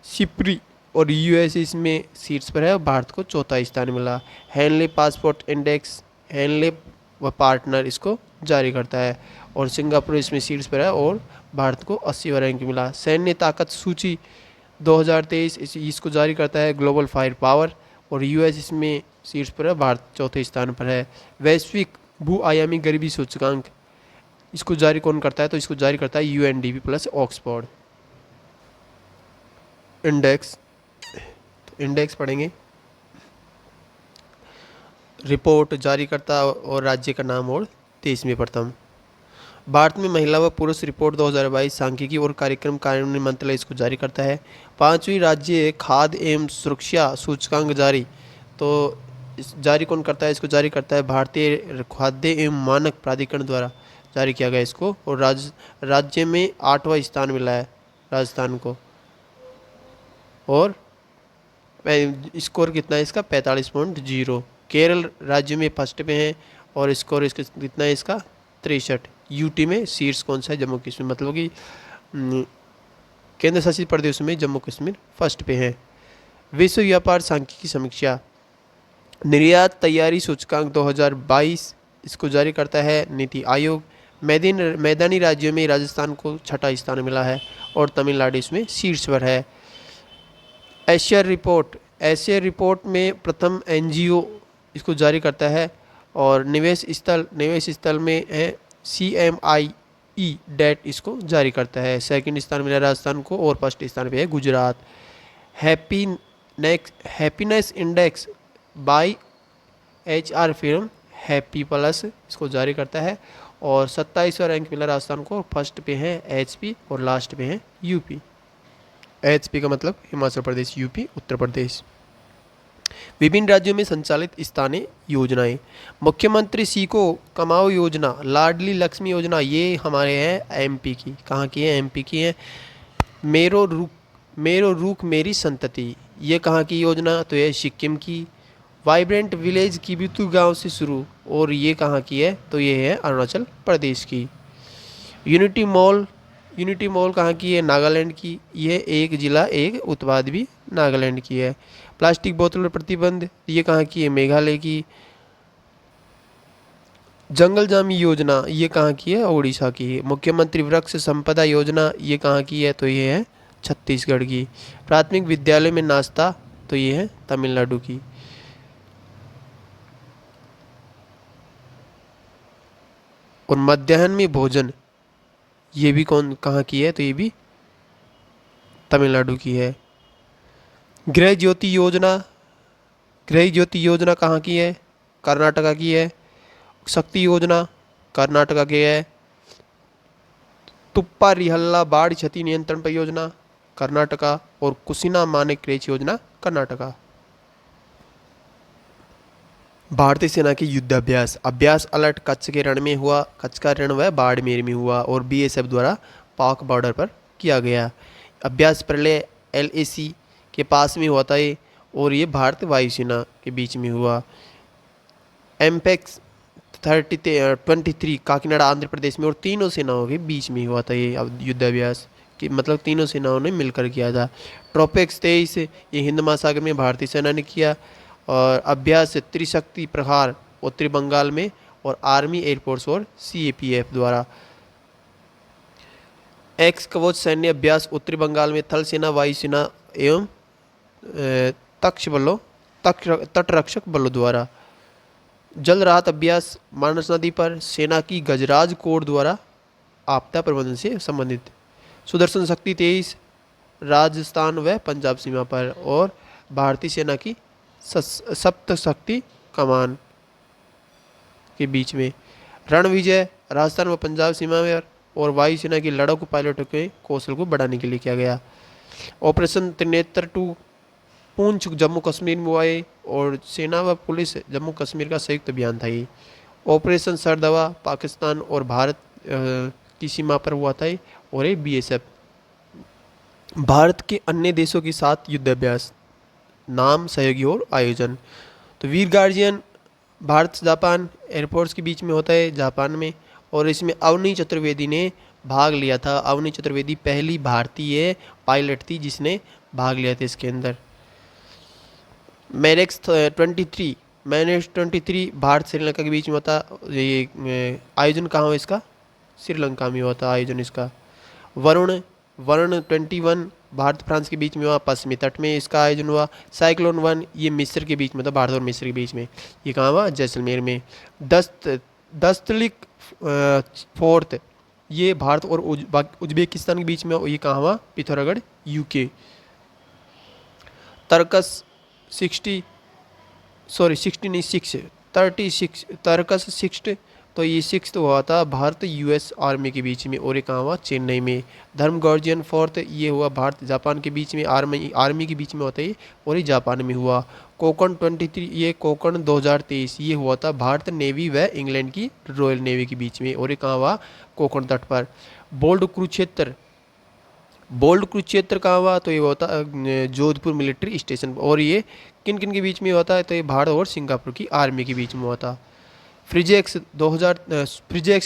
S1: सिप्री और US इसमें शीर्ष पर है और भारत को 4था स्थान मिला। हैनले पासपोर्ट इंडेक्स हैनले व पार्टनर इसको जारी करता है और सिंगापुर इसमें शीर्ष पर है और भारत को 80वां रैंक मिला। सैन्य ताकत सूची 2023 इसको जारी करता है ग्लोबल फायर पावर और US इसमें शीर्ष पर है, भारत 4थे स्थान पर है। वैश्विक भूआयामी गरीबी सूचकांक इसको जारी कौन करता है? तो इसको जारी करता है UNDP प्लस ऑक्सफोर्ड। इंडेक्स पढ़ेंगे। रिपोर्ट जारी करता और राज्य का नाम और देश में प्रथम। भारत में महिला व पुरुष रिपोर्ट 2022 सांख्यिकी और कार्यक्रम कार्यान्वयन मंत्रालय इसको जारी करता है। 5वीं राज्य खाद्य एवं सुरक्षा सूचकांक जारी, तो इस जारी कौन करता है? इसको जारी करता है भारतीय खाद्य एवं मानक प्राधिकरण द्वारा जारी किया गया इसको और राज्य में 8वां स्थान मिला है राजस्थान को और स्कोर कितना है इसका? 45.0। केरल राज्य में फर्स्ट पे है और स्कोर इसका कितना है इसका? 63। यूटी में शीर्ष कौन सा है? जम्मू कश्मीर, मतलब कि केंद्र शासित प्रदेश में जम्मू कश्मीर फर्स्ट पे है। विश्व व्यापार सांख्यिकी समीक्षा निर्यात तैयारी सूचकांक 2022 इसको जारी करता है नीति आयोग। मैदानी राज्यों में राजस्थान को 6ठा स्थान मिला है और तमिलनाडु इसमें शीर्ष पर है। एशियर रिपोर्ट में प्रथम NGO इसको जारी करता है और निवेश स्थल में है CMIE डेट इसको जारी करता है। सेकंड स्थान मिला राजस्थान को और फर्स्ट स्थान पे है Gujarat. Happiness index bye HR film happy plus इसको जारी करता है और 27वां रैंक मिला राजस्थान को। फर्स्ट पे है HP और लास्ट पे है UP। HP का मतलब हिमाचल प्रदेश, UP उत्तर प्रदेश। विभिन्न राज्यों में संचालित स्थानीय योजनाएं। मुख्यमंत्री सीखो कमाओ योजना, लाडली लक्ष्मी योजना, ये हमारे हैं MP की। कहाँ की है? MP की है। मेरो रुख मेरी संतति, ये कहाँ की योजना? तो ये सिक्किम की। वाइब्रेंट विलेज किबिथु गांव से शुरू और ये कहाँ की है? तो ये है अरुणाचल प्रदेश की। यूनिटी मॉल कहाँ की है? नागालैंड की। यह एक जिला एक उत्पाद भी नागालैंड की है। प्लास्टिक बोतल पर प्रतिबंध, ये कहाँ की है? मेघालय की। जंगल जामी योजना, ये कहाँ की है? ओडिशा की। मुख्यमंत्री वृक्ष संपदा योजना, ये कहाँ की है? तो ये है छत्तीसगढ़ की। प्राथमिक विद्यालय में नाश्ता, तो ये है तमिलनाडु की। और मध्याह्न में भोजन, ये भी कहाँ की है? तो ये भी तमिलनाडु की है। गृह ज्योति योजना कहाँ की है? कर्नाटका की है। शक्ति योजना कर्नाटका की है। तुप्पा रिहल्ला बाढ़ क्षति नियंत्रण परियोजना कर्नाटका और कुसिना मानेक रेच योजना कर्नाटका। भारतीय सेना के अभ्यास अलर्ट कच्छ के रण में हुआ। कच्छ का रण वह बाड़मेर में हुआ और BSF द्वारा पाक बॉर्डर पर किया गया। अभ्यास प्रलय LAC के पास में हुआ था ये और ये भारत वायुसेना के बीच में हुआ। एम्पेक्स 23 काकीनाडा आंध्र प्रदेश में, और तीनों सेनाओं के बीच में हुआ था ये युद्धाभ्यास, कि मतलब तीनों सेनाओं ने मिलकर किया था। ट्रोपेक्स 23 ये हिंद महासागर में भारतीय सेना ने किया। और अभ्यास त्रिशक्ति प्रहार उत्तरी बंगाल में, और आर्मी, एयरफोर्स और सीएपीएफ द्वारा। एक्स कवच सैन्य अभ्यास उत्तरी बंगाल में थल सेना, वायुसेना एवं तक्ष बलों तटरक्षक बलों द्वारा। जल राहत अभ्यास मानस नदी पर सेना की गजराज कोर द्वारा आपदा प्रबंधन से संबंधित। सुदर्शन शक्ति 23 राजस्थान व पंजाब सीमा पर, और भारतीय सेना की सप्त शक्ति कमान के बीच में। रण विजय राजस्थान व पंजाब सीमा में, और वायुसेना की लड़ाकू पायलटों के कौशल को बढ़ाने के लिए किया गया। ऑपरेशन त्रिनेत्र 2 पूंछ जम्मू कश्मीर में हुआ है, और सेना व पुलिस जम्मू कश्मीर का संयुक्त अभियान था ये। ऑपरेशन सरदवा पाकिस्तान और भारत की सीमा पर हुआ था, और ये बीएसएफ। भारत के अन्य देशों के साथ युद्धाभ्यास, नाम, सहयोगी और आयोजन। तो वीर गार्जियन भारत जापान एयरफोर्स के बीच में होता है जापान में, और इसमें अवनी चतुर्वेदी ने भाग लिया था। अवनी चतुर्वेदी पहली भारतीय पायलट थी जिसने भाग लिया था इसके अंदर। मैनेक्स 23 भारत श्रीलंका के बीच में होता। ये आयोजन कहाँ हुआ इसका? श्रीलंका में होता आयोजन इसका। वरुण 21 भारत फ्रांस के बीच में हुआ, पश्चिमी तट में इसका आयोजन हुआ। साइक्लोन 1 ये मिस्र के बीच में था, भारत और मिस्र के बीच में। ये कहाँ हुआ? जैसलमेर में। दस्तलिक 4 ये भारत और उज्बेकिस्तान के बीच में, ये कहाँ हुआ? पिथौरागढ़ यूके। तरकस 6 तो ये 6 हुआ था भारत यूएस आर्मी के बीच में, और ये कहाँ हुआ? चेन्नई में। धर्म गार्जियन 4 ये हुआ भारत जापान के बीच में, आर्मी के बीच में होता है, और ये जापान में हुआ। कोकण 23 ये कोकण 2023 ये हुआ था भारत नेवी व इंग्लैंड की रॉयल नेवी के बीच में, और ये कहाँ हुआ? कोकण तट पर। बोल्ड कुरुक्षेत्र कहाँ हुआ? तो ये होता जोधपुर मिलिट्री स्टेशन, और ये किन किन के बीच में होता है? तो ये भारत और सिंगापुर की आर्मी के बीच में हुआ था। फ्रिजेक्स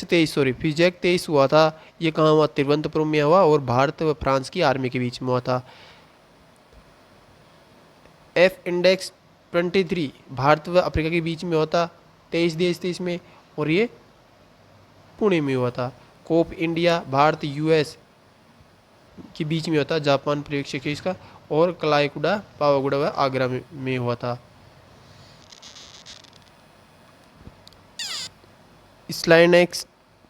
S1: 23 हुआ था, ये कहाँ हुआ? तिरुवनंतपुरम में हुआ, और भारत व फ्रांस की आर्मी के बीच में हुआ था। एफ इंडेक्स 23 भारत व अफ्रीका के बीच में होता, 23 देश थे इसमें, और ये पुणे में हुआ था। कोप इंडिया भारत यूएस के बीच में होता, जापान प्रेक्षक इसका, और कलाईकुड़ा पावागुड़ा व आगरा में हुआ था। स्लाइनेक्स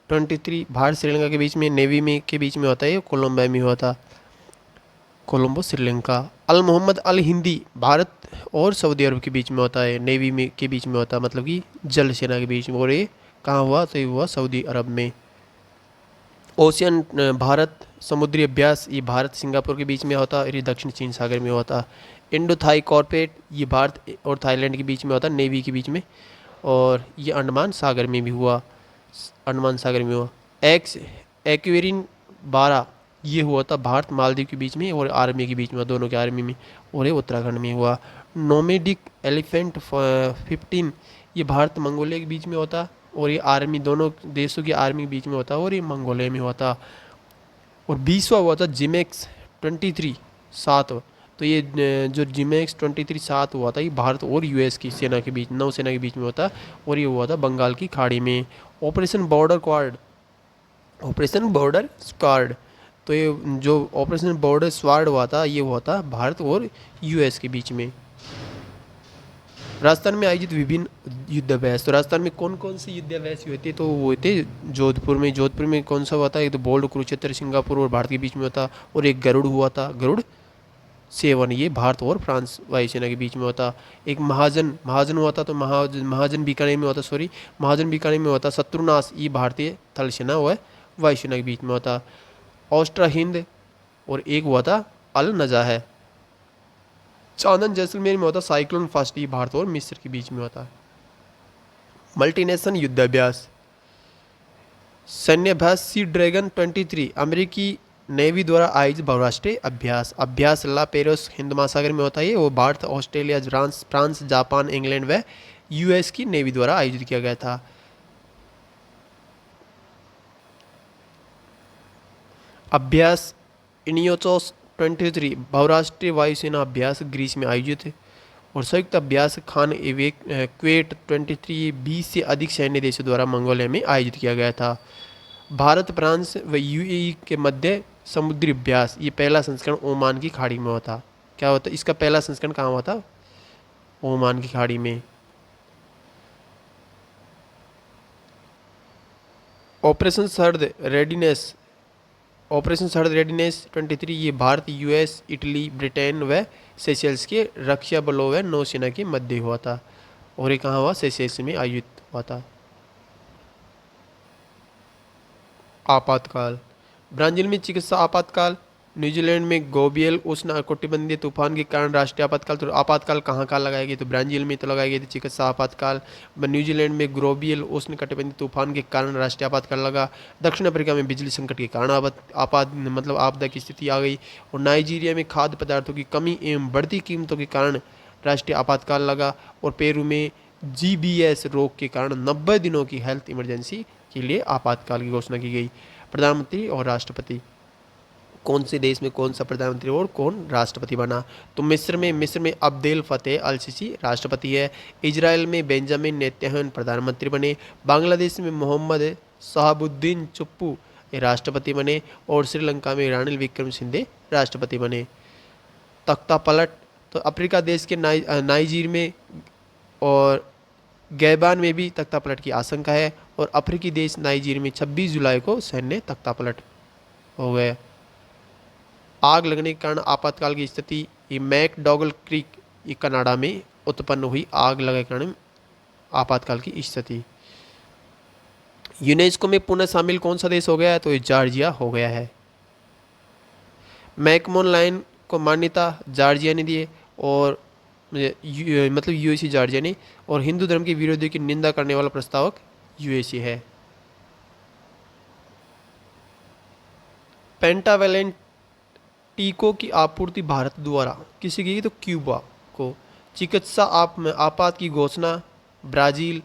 S1: 23 भारत श्रीलंका के बीच में, नेवी में के बीच में होता है, कोलंबो में हुआ था, कोलंबो श्रीलंका। अल मोहम्मद अल हिंदी भारत और सऊदी अरब के बीच में होता है, नेवी में के बीच में होता है, मतलब कि जल सेना के बीच में, और ये कहाँ हुआ? तो ये हुआ सऊदी अरब में। ओशियन भारत समुद्री अभ्यास ये भारत सिंगापुर के बीच में होता, और ये दक्षिण चीन सागर में होता। इंडो थाई कॉर्पोरेट ये भारत और थाईलैंड के बीच में होता, नेवी के बीच में, और ये अंडमान सागर में भी हुआ, अंडमान सागर में हुआ। एक्वेरिन 12 ये हुआ था भारत मालदीव के बीच में, और आर्मी के बीच में, दोनों के आर्मी में, और ये उत्तराखंड में हुआ। नोमेडिक एलिफेंट 15 ये भारत मंगोलिया के बीच में होता, और ये आर्मी दोनों देशों की आर्मी के बीच में होता, और ये मंगोलिया में होता। और 20वां हुआ था जिमेक्स 23 7, तो ये जो जिमेक्स 23 7 हुआ था, ये भारत और यूएस की सेना के बीच, नौसेना के बीच में होता, और ये हुआ था बंगाल की खाड़ी में। ऑपरेशन बॉर्डर स्क्वाड तो ये जो ऑपरेशन बॉर्डर स्वाड हुआ था, ये हुआ था भारत और यूएस के बीच में। राजस्थान में आयोजित विभिन्न युद्धाभ्यास, तो राजस्थान में कौन कौन से युद्धाभ्यास हुए थे? तो वो थे जोधपुर में कौन सा हुआ था? एक तो बोल्ड कुरुक्षेत्र सिंगापुर और भारत के बीच में हुआ था, और एक गरुड़ हुआ था, गरुड़ 7 ये भारत और फ्रांस वायुसेना के बीच में होता। एक महाजन हुआ था, तो महाजन बीकानेर में होता, महाजन बीकानेर में होता। शत्रुनाश ये भारतीय थल सेना व वायुसेना के बीच में होता। ऑस्ट्रा हिंद, और एक हुआ था अल नजा है। चांदन जैसलमेर में होता। साइक्लोन फर्स्ट ये भारत और मिस्र के बीच में होता। मल्टीनेशनल युद्धाभ्यास, सैन्य अभ्यास सी ड्रैगन 23 अमेरिकी नेवी द्वारा आयोजित बहुराष्ट्रीय अभ्यास। अभ्यास ला पेरिस हिंद महासागर में होता है। वो Bharat, Australia, France, Japan, England व यूएस की नेवी द्वारा आयोजित किया गया था। अभ्यास इनियोचोस 23 बहुराष्ट्रीय वायुसेना अभ्यास ग्रीस में आयोजित है। और संयुक्त अभ्यास खान एवेक क्वेट 23 20 से अधिक सैन्य देशों द्वारा मंगोलिया में आयोजित किया गया था। भारत, फ्रांस व यूएई के मध्य समुद्री अभ्यास, ये पहला संस्करण ओमान की खाड़ी में हुआ था। क्या होता, इसका पहला संस्करण कहाँ हुआ था? ओमान की खाड़ी में। ऑपरेशन सर्द रेडीनेस, ऑपरेशन सर्द रेडीनेस 23 ये भारत, यूएस, इटली, ब्रिटेन व सेशल्स के रक्षा बलों व नौसेना के मध्य हुआ था। और ये कहाँ हुआ? सेशल्स में आयोजित हुआ था। आपातकाल, ब्राजील में चिकित्सा आपातकाल, न्यूजीलैंड में गोबियल उष्ण कटिबंधीय तूफान के कारण राष्ट्रीय आपातकाल। तो आपातकाल कहाँ कहाँ लगाई गई? तो ब्राजील में तो लगाई गई थी चिकित्सा आपातकाल। न्यूजीलैंड में ग्लोबियल उष्ण कटिबंधीय तूफान के कारण राष्ट्रीय आपातकाल लगा। दक्षिण अफ्रीका में बिजली संकट के कारण आपदा की स्थिति आ गई। और नाइजीरिया में खाद्य पदार्थों की कमी एवं बढ़ती कीमतों के कारण राष्ट्रीय आपातकाल लगा। और पेरू में जीबीएस रोग के कारण 90 दिनों की हेल्थ इमरजेंसी के लिए आपातकाल की घोषणा की गई। प्रधानमंत्री और राष्ट्रपति, कौन से देश में कौन सा प्रधानमंत्री और कौन राष्ट्रपति बना? तो मिस्र में अब्देल फतेह अल सीसी राष्ट्रपति है। इजराइल में बेंजामिन नेतन्याहू प्रधानमंत्री बने। बांग्लादेश में मोहम्मद शहाबुद्दीन चुप्पू राष्ट्रपति बने। और श्रीलंका में रानिल विक्रमसिंघे राष्ट्रपति बने। तख्ता पलट, तो अफ्रीका देश के नाइजीर में और गैबान में भी तख्ता पलट की आशंका है। और अफ्रीकी देश नाइजीर में 26 जुलाई को सैन्य तख्ता पलट हो गए। आग लगने के कारण आपातकाल की स्थिति, ये मैकडॉगल क्रीक, ये कनाडा में उत्पन्न हुई आग लगने के कारण आपातकाल की स्थिति। यूनेस्को में पुनः शामिल कौन सा देश हो गया है? तो ये जॉर्जिया हो गया है। मैकमोन लाइन को मान्यता जॉर्जिया ने दी है। और मतलब यूएसी जॉर्जिया ने। और हिंदू धर्म के विरोधियों की निंदा करने वाला प्रस्तावक यूएसी है। पेंटावेलेंट टीकों की आपूर्ति भारत द्वारा किसी की? तो क्यूबा को। चिकित्सा आपात की घोषणा ब्राजील,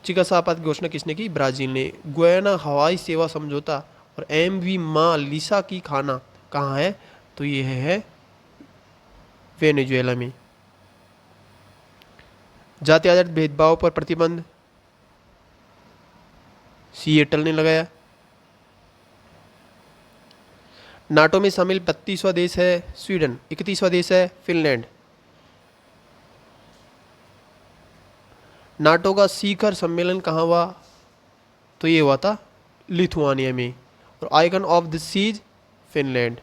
S1: चिकित्सा आपात की घोषणा किसने की? ब्राजील ने। गुयाना हवाई सेवा समझौता और एमवी माँ लिसा की खाना कहाँ है? तो ये है वेनेजुएला में। जाति आधारित भेदभाव पर प्रतिबंध सिएटल ने लगाया। नाटो में शामिल 32वां देश है स्वीडन। 31वां देश है फिनलैंड। नाटो का शिखर सम्मेलन कहाँ हुआ? तो ये हुआ था लिथुआनिया में। और icon of the seas Finland.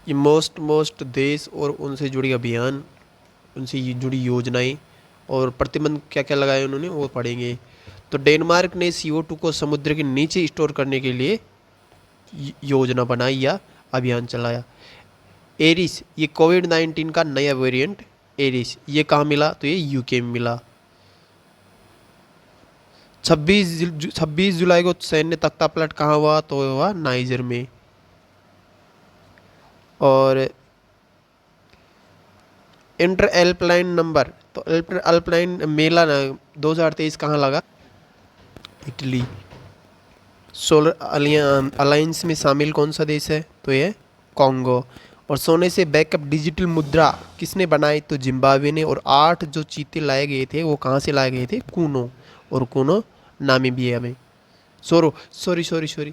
S1: ये मोस्ट देश और उनसे जुड़ी अभियान, उनसे जुड़ी योजनाएं और प्रतिबंध क्या क्या लगाए उन्होंने, वो पढ़ेंगे। तो डेनमार्क ने CO2 को समुद्र के नीचे स्टोर करने के लिए योजना बनाई या अभियान चलाया। एरिस, ये कोविड-19 का नया वेरिएंट एरिस, ये कहाँ मिला? तो ये यूके में मिला। 26 जुलाई को सैन्य तख्ता पलट कहाँ हुआ? तो हुआ नाइजर में। और इंटर एल्पलाइन नंबर, तो इंटर एल्पलाइन मेला 2023 कहाँ लगा? इटली। सोलर अलायंस में शामिल कौन सा देश है? तो ये कॉन्गो। और सोने से बैकअप डिजिटल मुद्रा किसने बनाई? तो जिम्बाब्वे ने। और 8 जो चीते लाए गए थे वो कहाँ से लाए गए थे? कूनो। और कूनो नामीबिया में। सॉरी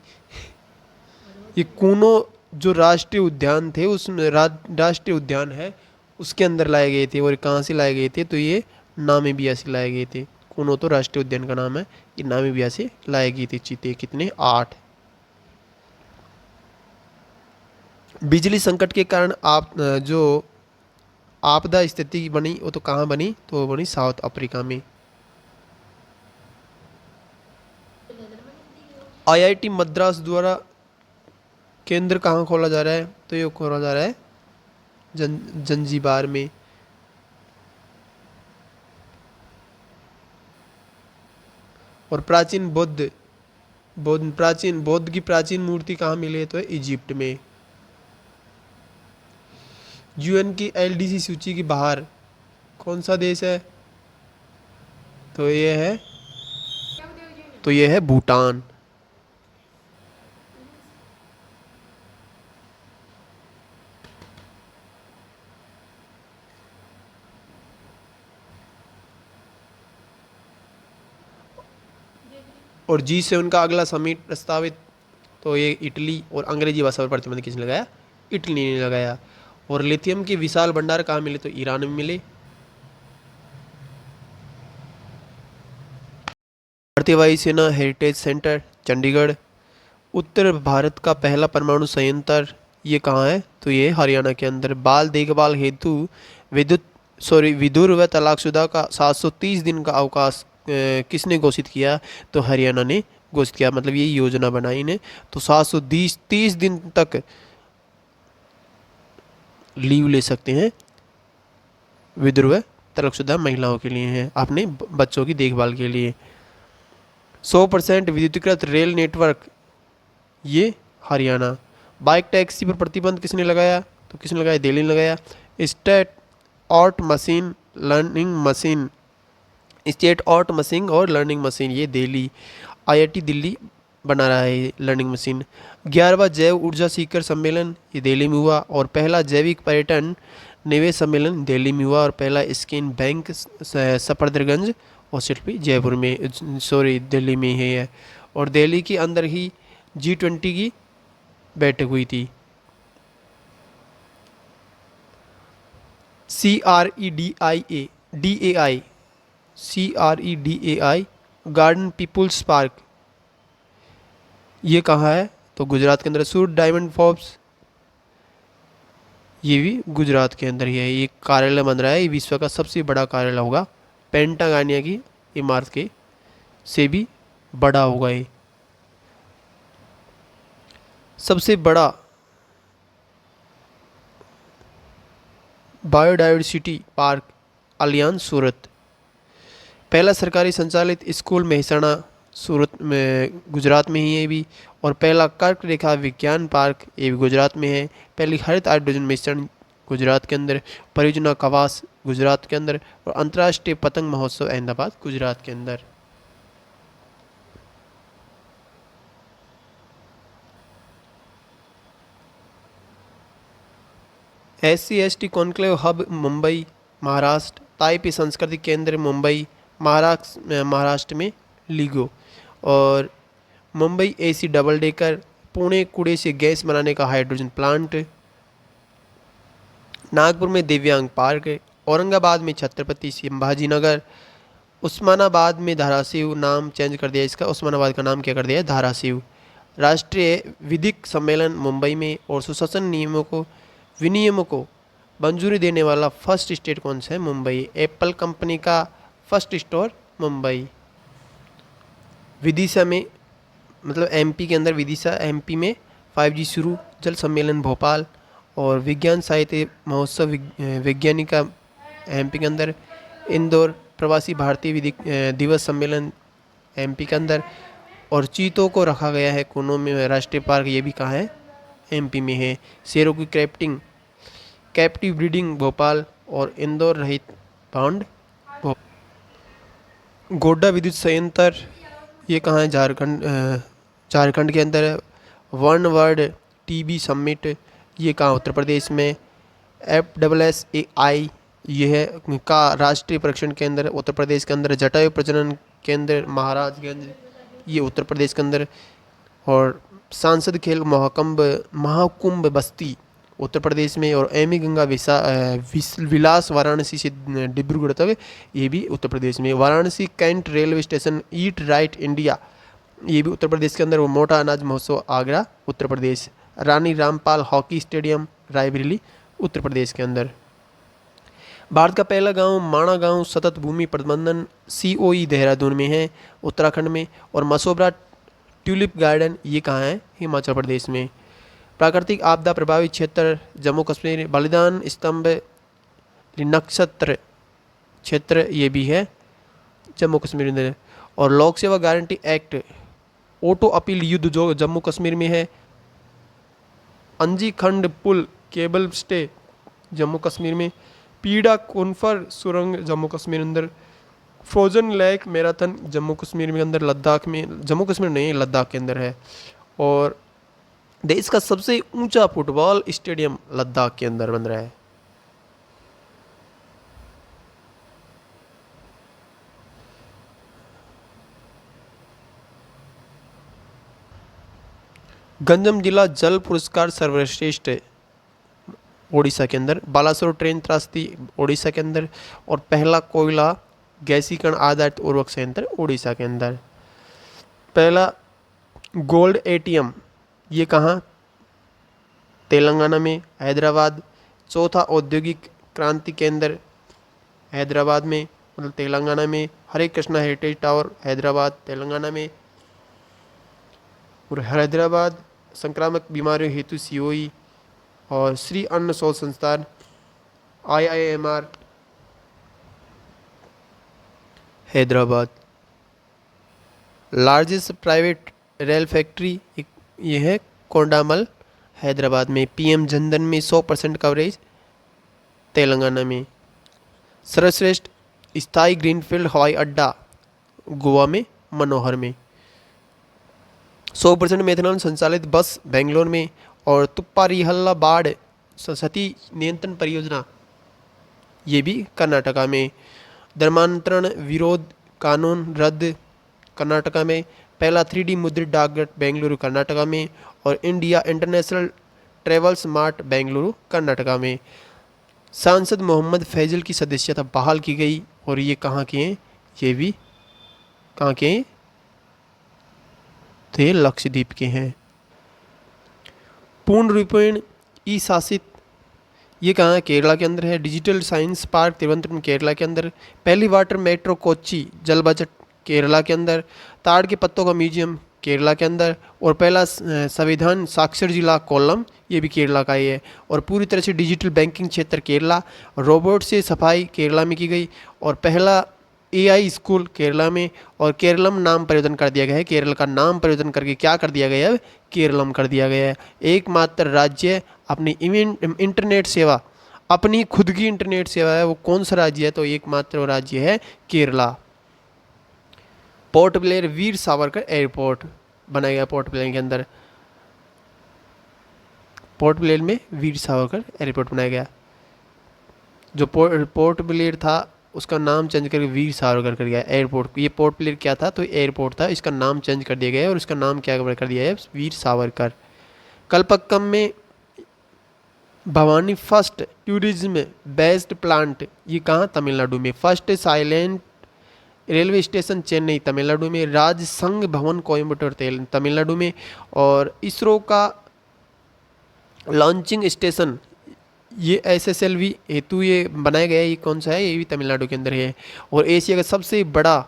S1: ये कूनो जो राष्ट्रीय उद्यान थे, उसमें राष्ट्रीय उद्यान है उसके अंदर लाए गए थे। और कहाँ से लाए गए थे? तो ये नामीबिया से लाए गए थे। कूनो तो राष्ट्रीय उद्यान का नाम है, ये नामीबिया से लाए गए थे चीते। कितने? 8। बिजली संकट के कारण जो आपदा स्थिति बनी वो तो कहाँ बनी? तो वो बनी साउथ अफ्रीका में। आईआईटी मद्रास द्वारा केंद्र कहाँ खोला जा रहा है? तो ये खोला जा रहा है जंजीबार में। और प्राचीन बौद्ध की प्राचीन मूर्ति कहाँ मिली है? तो है इजिप्ट में। यूएन की एलडीसी सूची की बाहर कौन सा देश है? तो ये है भूटान। और G7 का अगला समिट प्रस्तावित, तो ये इटली और अंग्रेजी भाषा पर प्रतिबंध किसने लगाया? इटली ने लगाया। और लिथियम के विशाल भंडार कहाँ मिले? तो ईरान में मिले। भारतीय वायुसेना हेरिटेज सेंटर चंडीगढ़। उत्तर भारत का पहला परमाणु संयंत्र ये कहाँ है? तो ये हरियाणा के अंदर। बाल देखभाल हेतु विदुर व तलाकशुदा का 730 दिन का अवकाश किसने घोषित किया? तो हरियाणा ने घोषित किया, मतलब ये योजना बनाई ने। तो 730 दिन तक लीव ले सकते हैं विदुर व तलाकशुदा महिलाओं के लिए, हैं अपने बच्चों की देखभाल के लिए। 100% विद्युतीकृत रेल नेटवर्क ये हरियाणा। बाइक टैक्सी पर प्रतिबंध किसने लगाया? तो किसने लगाया? दिल्ली ने लगाया। स्टेट आर्ट मशीन और लर्निंग मशीन ये दिल्ली। आईआईटी दिल्ली बना रहा है लर्निंग मशीन। 11वां जैव ऊर्जा शिखर सम्मेलन ये दिल्ली में हुआ। और पहला जैविक पर्यटन निवेश सम्मेलन दिल्ली में हुआ। और पहला स्किन बैंक सफदरगंज और शिल्पी जयपुर में, दिल्ली में है। और दिल्ली के अंदर ही G20 की बैठक हुई थी। CREDAI गार्डन पीपुल्स पार्क ये कहाँ है? तो गुजरात के अंदर। सूट डायमंड फोर्ब्स ये भी गुजरात के अंदर ही है। ये कार्यालय बन रहा है, ये विश्व का सबसे बड़ा कार्यालय होगा। पेंटागानिया की इमारत के से भी बड़ा होगा ये। सबसे बड़ा बायोडायवर्सिटी पार्क अलियान सूरत। पहला सरकारी संचालित स्कूल मेहसाणा सूरत में, गुजरात में ही है भी। और पहला कर्क रेखा विज्ञान पार्क ये भी गुजरात में है। पहली हरित हाइड्रोजन मिश्रण गुजरात के अंदर। परियोजना कवास गुजरात के अंदर। और अंतर्राष्ट्रीय पतंग महोत्सव अहमदाबाद गुजरात के अंदर। SC/ST conclave hub Mumbai Maharashtra. Taipei संस्कृति केंद्र मुंबई महाराष्ट्र में लीगो। और Mumbai AC double decker. Pune कूड़े से गैस बनाने का हाइड्रोजन प्लांट। नागपुर में दिव्यांग पार्क। औरंगाबाद में छत्रपति संभाजी नगर। उस्मानाबाद में धाराशिव, नाम चेंज कर दिया इसका, उस्मानाबाद का नाम क्या कर दिया है? धाराशिव। राष्ट्रीय विधिक सम्मेलन मुंबई में। और सुशासन विनियमों को मंजूरी देने वाला फर्स्ट स्टेट कौन सा है? मुंबई। एप्पल कंपनी का फर्स्ट स्टोर मुंबई। विदिशा में, मतलब MP के अंदर विदिशा MP में 5G शुरू। जल सम्मेलन भोपाल। और विज्ञान साहित्य महोत्सव वैज्ञानिका MP के अंदर। इंदौर प्रवासी भारतीय दिवस सम्मेलन MP के अंदर। और चीतों को रखा गया है कुनो में राष्ट्रीय पार्क, ये भी कहाँ है? MP में है। शेरों की कैप्टिव ब्रीडिंग भोपाल। और इंदौर रहित बांड गोड्डा विद्युत संयंत्र ये कहाँ है? झारखंड के अंदर है। वन वर्ल्ड TB समिट ये कहाँ? उत्तर प्रदेश में। FSSAI ये है का राष्ट्रीय परीक्षण केंद्र उत्तर प्रदेश के अंदर। जटायु प्रजनन केंद्र महाराजगंज ये उत्तर प्रदेश के अंदर। और सांसद खेल महाकुंभ बस्ती उत्तर प्रदेश में। और एमी गंगा विलास वाराणसी से डिब्रूगढ़ तक ये भी उत्तर प्रदेश में। Varanasi cantt railway station. Eat right India ये भी उत्तर प्रदेश के अंदर। वो मोटा अनाज महोत्सव आगरा उत्तर प्रदेश। रानी रामपाल हॉकी स्टेडियम रायबरेली उत्तर प्रदेश के अंदर। भारत का पहला गांव माणा गांव सतत भूमि प्रबंधन COE देहरादून में है उत्तराखंड में। और मसोबरा ट्यूलिप गार्डन ये कहाँ है? हिमाचल प्रदेश में। प्राकृतिक आपदा प्रभावित क्षेत्र जम्मू कश्मीर। बलिदान स्तंभ नक्षत्र क्षेत्र ये भी है जम्मू कश्मीर में। और लोक सेवा गारंटी एक्ट, ऑटो अपील युद्ध जो जम्मू कश्मीर में है, अंजी खंड पुल केबल स्टे जम्मू कश्मीर में, पीड़ा कुनफर सुरंग जम्मू कश्मीर अंदर, frozen lake marathon Jammu Kashmir में अंदर, लद्दाख में, जम्मू कश्मीर नहीं लद्दाख के अंदर है, और देश का सबसे ऊंचा फुटबॉल स्टेडियम लद्दाख के अंदर बन रहा है। गंजम जिला जल पुरस्कार सर्वश्रेष्ठ ओडिशा के अंदर, बालासोर ट्रेन त्रासदी ओडिशा के अंदर, और पहला कोयला गैसीकरण आधारित उर्वरक संयंत्र ओडिशा के अंदर। पहला गोल्ड एटीएम ये कहाँ, तेलंगाना में हैदराबाद। चौथा औद्योगिक क्रांति केंद्र हैदराबाद में, मतलब तेलंगाना में, हरे कृष्णा हेरिटेज टावर हैदराबाद तेलंगाना में, और हैदराबाद संक्रामक बीमारियों हेतु सीओई, और श्री अन्न शोध संस्थान IIMR Hyderabad. Largest private rail factory ये है कोंडामल हैदराबाद में। PM जनधन में 100% कवरेज तेलंगाना में। सर्वश्रेष्ठ स्थायी ग्रीनफील्ड हवाई अड्डा गोवा में मनोहर में। 100% मेथनॉल संचालित बस बेंगलोर में, और तुप्पारीहल्ला बाढ़ सती नियंत्रण परियोजना ये भी कर्नाटका में। धर्मांतरण विरोध कानून रद्द कर्नाटका में। पहला 3D मुद्रित डाकघर बेंगलुरु कर्नाटका में, और India international travels mart Bengaluru Karnataka में। सांसद मोहम्मद फैजल की सदस्यता बहाल की गई, और ये कहाँ के हैं, ये भी कहाँ के हैं, तो ये लक्षद्वीप के हैं। पूर्ण रूपेण ई शासित ये कहाँ है, केरला के अंदर है। Digital science park Thiruvananthapuram Kerala के अंदर। पहली वाटर मेट्रो कोच्चि जल बजट केरला के अंदर। ताड़ के पत्तों का म्यूजियम केरला के अंदर, और पहला संविधान साक्षर जिला कोल्लम ये भी केरला का ही है। और पूरी तरह से डिजिटल बैंकिंग क्षेत्र केरला। रोबोट से सफाई केरला में की गई, और पहला AI स्कूल केरला में, और केरलम नाम परिवर्तन कर दिया गया है। केरल का नाम परिवर्तन करके क्या कर दिया गया है, केरलम कर दिया गया है। एकमात्र राज्य अपनी इंटरनेट सेवा, अपनी खुद की इंटरनेट सेवा है, वो कौन सा राज्य है, तो एकमात्र राज्य है Kerala. Port Blair Veer Savarkar airport बनाया गया पोर्ट ब्लेयर के अंदर। पोर्ट ब्लेयर में वीर सावरकर एयरपोर्ट बनाया गया। जो पोर्ट ब्लेयर था उसका नाम चेंज करके वीर सावरकर कर दिया एयरपोर्ट। ये पोर्ट ब्लेयर क्या था, तो एयरपोर्ट था, इसका नाम चेंज कर दिया गया है, और इसका नाम क्या कर दिया है, वीर सावरकर। कलपक्कम में Bhavani first tourism based plant ये कहाँ, तमिलनाडु में। First silent railway station Chennai Tamil Nadu में। राज संघ भवन कोयम्बटूर तमिलनाडु में। और इसरो का लॉन्चिंग स्टेशन ये SSLV हेतु ये बनाया गया है, ये कौन सा है, ये भी तमिलनाडु के अंदर है। और एशिया का सबसे बड़ा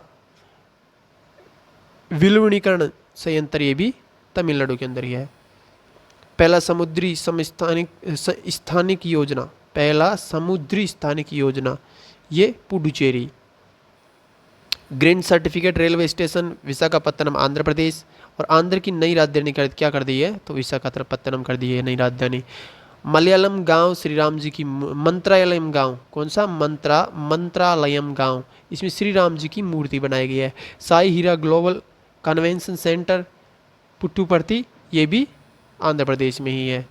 S1: विलवणीकरण संयंत्र ये भी तमिलनाडु के अंदर ही है। पहला समुद्री स्थानिक योजना, पहला समुद्री स्थानिक योजना ये Puducherry. Green certificate railway station Visakhapatnam Andhra Pradesh. और आंध्र की नई राजधानी क्या कर दी है, तो विशाखापत्तनम कर दी है नई राजधानी। मलयालम गांव श्री राम जी की, मंत्रालयम गांव कौन सा, मंत्रालयम गांव, इसमें श्री राम जी की मूर्ति बनाई गई है। साई हीरा ग्लोबल कन्वेंशन सेंटर पुट्टुपर्ती ये भी आंध्र प्रदेश में ही है।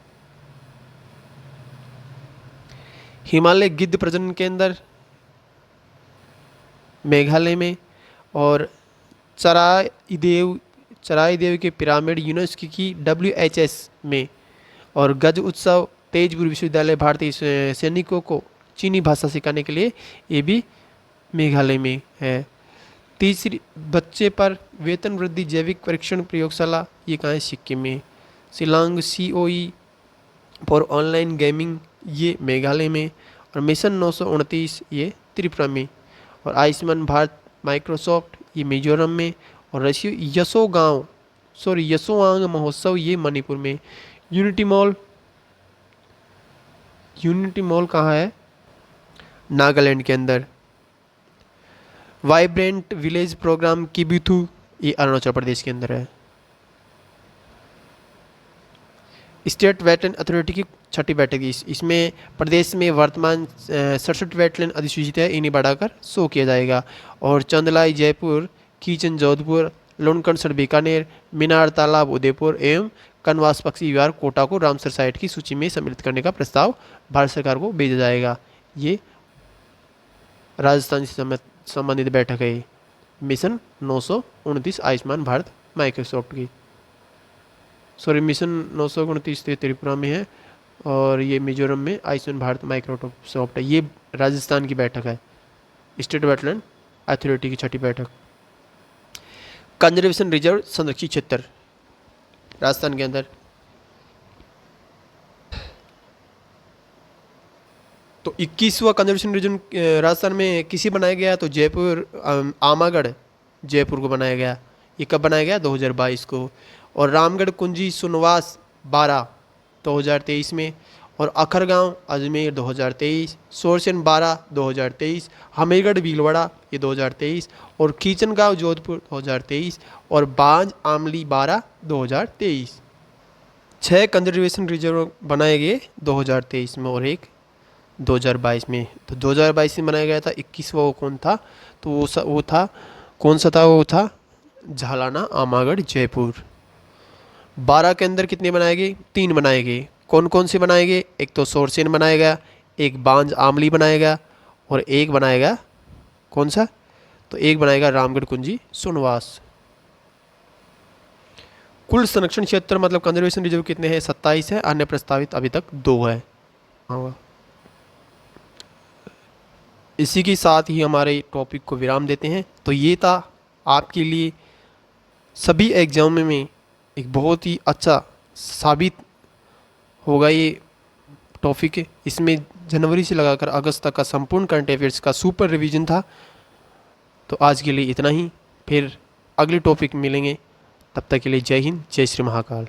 S1: हिमालय गिद्ध प्रजनन केंद्र मेघालय में। और चराईदेव के पिरामिड यूनेस्को की WHS में। और गज उत्सव तेजपुर विश्वविद्यालय भारतीय सैनिकों को चीनी भाषा सिखाने के लिए ये भी मेघालय में है। तीसरी बच्चे पर वेतन वृद्धि जैविक परीक्षण प्रयोगशाला ये कहाँ है, सिक्किम में। Shillong COE for online gaming ये मेघालय में। और मिशन 929 ये त्रिपुरा में। और आयुष्मान भारत माइक्रोसॉफ्ट ये मिजोरम में। और यशोआंग महोत्सव ये मणिपुर में। यूनिटी मॉल कहाँ है, नागालैंड के अंदर। वाइब्रेंट विलेज प्रोग्राम किबिथु, ये अरुणाचल प्रदेश के अंदर है। स्टेट वेटलैंड अथॉरिटी की छठी बैठक, इसमें प्रदेश में वर्तमान 67 वेटलैंड अधिसूचित है, इन्हें बढ़ाकर 100 किया जाएगा। और चंदलाई जयपुर, कीचन जोधपुर, लोनकनसर बीकानेर, मीनार तालाब उदयपुर एवं कनवास पक्षी विहार कोटा को रामसर साइट की सूची में सम्मिलित करने का प्रस्ताव भारत सरकार को भेजा जाएगा। ये राजस्थान से संबंधित बैठक है। मिशन 929 आयुष्मान भारत माइक्रोसॉफ्ट की, सॉरी मिशन 929 त्रिपुरा में है और ये मिजोरम में आयुष्मान भारत माइक्रोसॉफ्ट है। ये राजस्थान की बैठक है, स्टेट वेटलैंड अथॉरिटी की छठी बैठक। कंजर्वेशन रिजर्व संरक्षित क्षेत्र राजस्थान के अंदर, तो 21वां कंजर्वेशन रीजन राजस्थान में किसी बनाया गया, तो जयपुर आमागढ़ जयपुर को बनाया गया। ये कब बनाया गया? 2022 को। और रामगढ़ कुंजी सुनवास 12 2023 में, और अखरगांव अजमेर 2023, सोरसन 12 2023, हमीरगढ़ भीलवाड़ा ये 2023, और कीचनगांव जोधपुर 2023, और बांज आमली 12 2023। 6 कंजर्वेशन रिजर्व बनाए गए 2023 में और एक 2022 में। तो 2022 में बनाया गया था। 21वां वो कौन था? तो वो था कौन सा था? वो था झालाना आमागढ़ जयपुर। 12 के अंदर कितने बनाए गए? 3 बनाए गए। कौन कौन से बनाए गए? एक तो सोरसेन बनाया गया, एक बांज आमली बनाया गया, और एक बनाएगा कौन सा? तो एक बनाएगा रामगढ़ कुंजी सुनवास। कुल संरक्षण क्षेत्र मतलब कंजर्वेशन रिजर्व कितने हैं? 27 है। अन्य प्रस्तावित अभी तक 2 है। हाँ, इसी के साथ ही हमारे टॉपिक को विराम देते हैं। तो ये था आपके लिए सभी एग्जाम में एक बहुत ही अच्छा साबित होगा ये टॉपिक। इसमें जनवरी से लगाकर अगस्त तक का संपूर्ण करंट अफेयर्स का सुपर रिवीजन था। तो आज के लिए इतना ही, फिर अगले टॉपिक मिलेंगे। तब तक के लिए जय हिंद, जय श्री महाकाल।